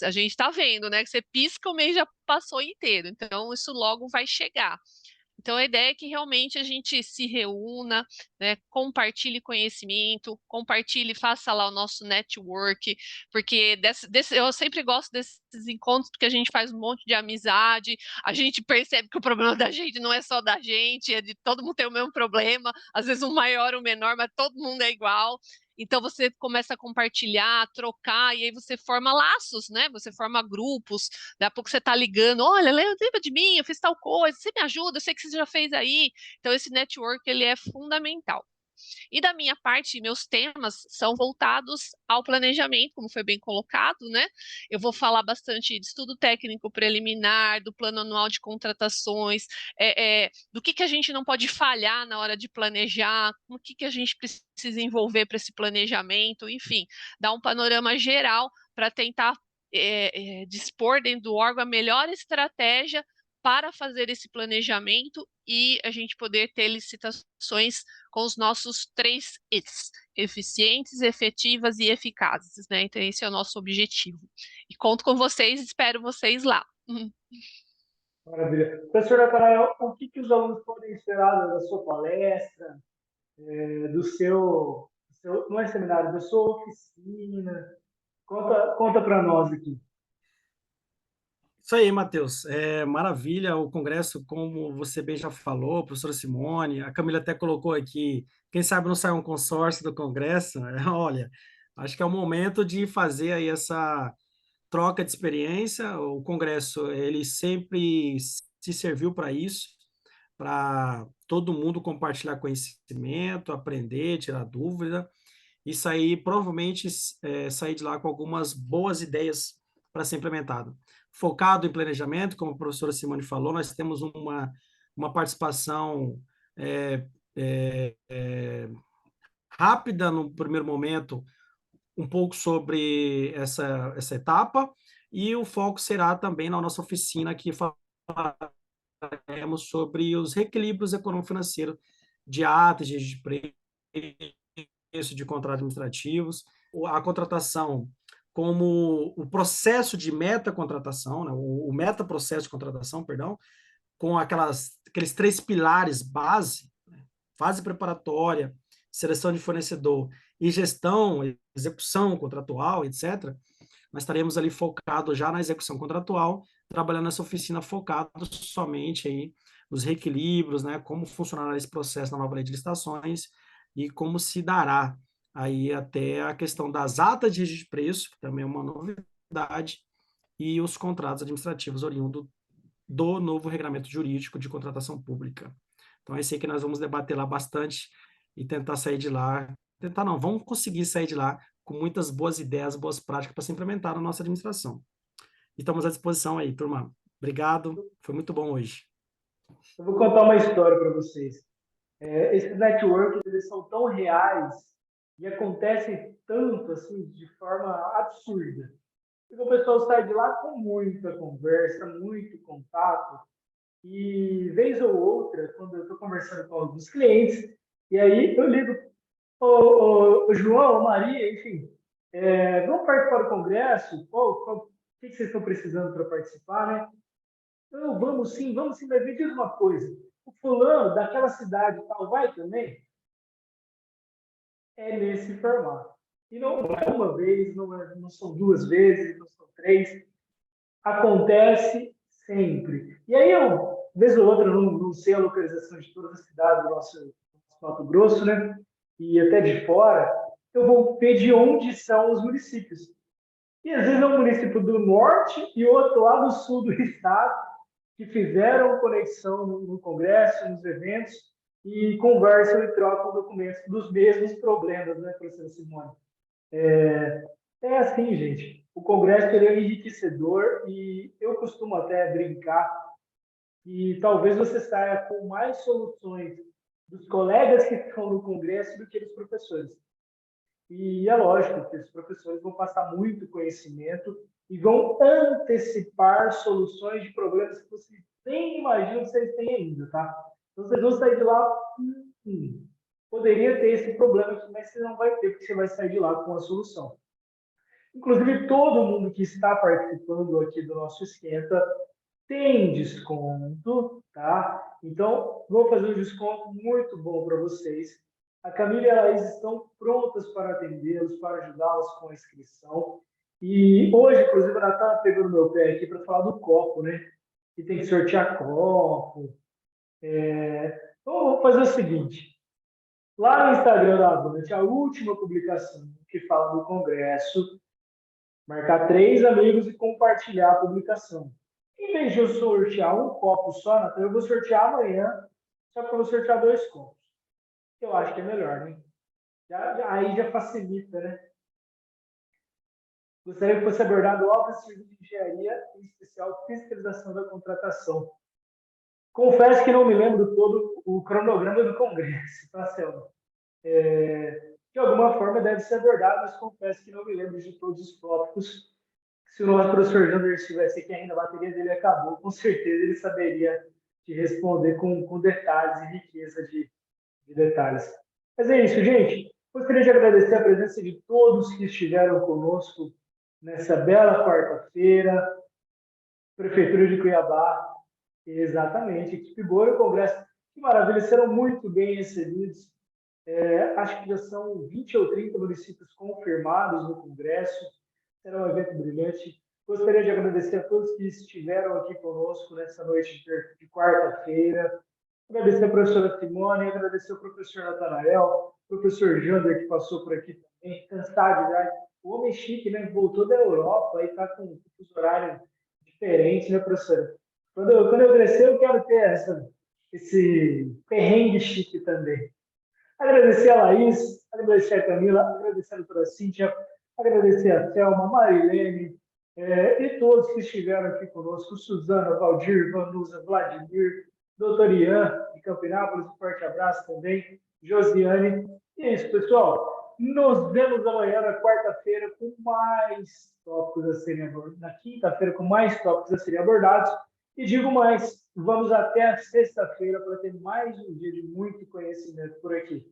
A gente está vendo, né? Que você pisca, o mês já passou inteiro. Então, isso logo vai chegar. Então, a ideia é que realmente a gente se reúna, né, compartilhe conhecimento, compartilhe, faça lá o nosso network, porque eu sempre gosto desses encontros, porque a gente faz um monte de amizade, a gente percebe que o problema da gente não é só da gente, é de todo mundo ter o mesmo problema, às vezes um maior ou um menor, mas todo mundo é igual. Então você começa a compartilhar, trocar, e aí você forma laços, né? Você forma grupos. Daqui a pouco você está ligando, olha, lembra de mim, eu fiz tal coisa, você me ajuda, eu sei que você já fez aí. Então esse network ele é fundamental. E da minha parte, meus temas são voltados ao planejamento, como foi bem colocado, né? Eu vou falar bastante de estudo técnico preliminar, do plano anual de contratações, do que a gente não pode falhar na hora de planejar, o que a gente precisa envolver para esse planejamento, enfim, dar um panorama geral para tentar dispor dentro do órgão a melhor estratégia para fazer esse planejamento e a gente poder ter licitações com os nossos 3 E's: eficientes, efetivas e eficazes, né? Então, esse é o nosso objetivo. E conto com vocês, espero vocês lá.
Maravilha. Professora Natanael, o que os alunos podem esperar da sua palestra, do seu, não é seminário, da sua oficina? Conta para nós aqui.
Isso aí, Matheus. Maravilha o congresso, como você bem já falou, professora Simone, a Camila até colocou aqui, quem sabe não sai um consórcio do congresso. Olha, acho que é o momento de fazer aí essa troca de experiência. O congresso, ele sempre se serviu para isso, para todo mundo compartilhar conhecimento, aprender, tirar dúvida, e sair, provavelmente, sair de lá com algumas boas ideias para ser implementado. Focado em planejamento, como a professora Simone falou, nós temos uma participação é, é, é, rápida no primeiro momento, um pouco sobre essa etapa, e o foco será também na nossa oficina, que falaremos sobre os reequilíbrios econômico-financeiros de atas, de preço, de contratos administrativos, a contratação como o processo de meta-contratação, né, o meta-processo de contratação, perdão, com aqueles 3 pilares base, né, fase preparatória, seleção de fornecedor e gestão, execução contratual, etc., nós estaremos ali focados já na execução contratual, trabalhando nessa oficina focado somente aí nos reequilíbrios, né, como funcionará esse processo na nova lei de licitações e como se dará aí até a questão das atas de registro de preço, que também é uma novidade, e os contratos administrativos oriundos do novo regulamento jurídico de contratação pública. Então, é isso aí que nós vamos debater lá bastante e tentar sair de lá. Tentar não, vamos conseguir sair de lá com muitas boas ideias, boas práticas para se implementar na nossa administração. E estamos à disposição aí, turma. Obrigado, foi muito bom hoje.
Eu vou contar uma história para vocês. Esses networks, eles são tão reais e acontecem tanto, assim, de forma absurda. E o pessoal sai de lá com muita conversa, muito contato, e vez ou outra, quando eu estou conversando com alguns clientes, e aí eu ligo, ô João, ô Maria, enfim, vamos participar do congresso? O que vocês estão precisando para participar, né? Não, vamos sim, mas me diz uma coisa. O fulano daquela cidade tal vai também? É nesse formato. E não é uma vez, não são duas vezes, não são três. Acontece sempre. E aí, eu, vez ou outra, não sei a localização de todas as cidades do nosso Mato Grosso, né? E até de fora, eu vou ver de onde são os municípios. E às vezes é um município do norte e outro lá do sul do estado, que fizeram conexão no Congresso, nos eventos, e conversam e trocam documentos dos mesmos problemas, né, professora Simone? É assim, gente. O Congresso ele é enriquecedor e eu costumo até brincar que talvez você saia com mais soluções dos colegas que estão no Congresso do que dos professores. E é lógico que os professores vão passar muito conhecimento e vão antecipar soluções de problemas que vocês nem imaginam que vocês têm ainda, tá? Então, vocês vão sair de lá, poderia ter esse problema aqui, mas você não vai ter, porque você vai sair de lá com a solução. Inclusive, todo mundo que está participando aqui do nosso Esquenta tem desconto, tá? Então, vou fazer um desconto muito bom para vocês. A Camila e a Laís estão prontas para atendê-los, para ajudá-los com a inscrição. E hoje, inclusive, ela está pegando meu pé aqui para falar do copo, né? Que tem que sortear copo. Então, vamos fazer o seguinte. Lá no Instagram da Avante, a última publicação que fala do Congresso, marcar 3 amigos e compartilhar a publicação. Em vez de eu sortear um copo só, Natan, eu vou sortear amanhã, só que eu vou sortear 2 copos. Eu acho que é melhor, né? Aí já facilita, né? Gostaria que fosse abordado o alto serviço de engenharia, em especial fiscalização da contratação. Confesso que não me lembro todo o cronograma do Congresso, tá, Selma? De alguma forma deve ser abordado, mas confesso que não me lembro de todos os tópicos. Se o nosso professor Jander estivesse aqui ainda, a bateria dele acabou, com certeza ele saberia te responder com detalhes e riqueza de detalhes. Mas é isso, gente. Gostaria de agradecer a presença de todos que estiveram conosco nessa bela quarta-feira. Prefeitura de Cuiabá, exatamente, equipe boa e o Congresso. Que maravilha, serão muito bem recebidos. Acho que já são 20 ou 30 municípios confirmados no Congresso. Será um evento brilhante. Gostaria de agradecer a todos que estiveram aqui conosco nessa noite de quarta-feira. Agradecer a professora Simone, agradecer ao professor Natanael, o professor Jander, que passou por aqui também, cansado de dar. O homem chique, né? Voltou da Europa e está com um horário diferente, né, professora? Quando eu crescer, eu quero ter esse perrengue chique também. Agradecer a Laís, agradecer a Camila, agradecer a doutora Cíntia, agradecer a Thelma, a Marilene, e todos que estiveram aqui conosco, Suzana, Valdir, Vanusa, Vladimir, doutor Ian, de Campinápolis, um forte abraço também, Josiane. E é isso, pessoal. Nos vemos amanhã, na quarta-feira, com mais tópicos a serem abordados. Na quinta-feira, com mais tópicos a serem abordados. E digo mais, vamos até a sexta-feira para ter mais um dia de muito conhecimento por aqui.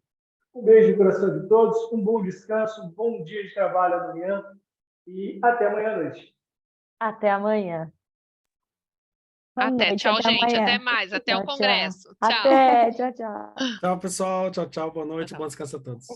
Um beijo no coração de todos, um bom descanso, um bom dia de trabalho amanhã e até amanhã à noite.
Até amanhã. Boa
Até,
noite,
tchau,
até
gente.
amanhã.
Até mais. Até o
Tchau, tchau.
Congresso. Tchau.
Até, tchau, tchau.
Tchau, pessoal. Tchau, tchau. Boa noite.
Tchau.
Bom descanso a todos.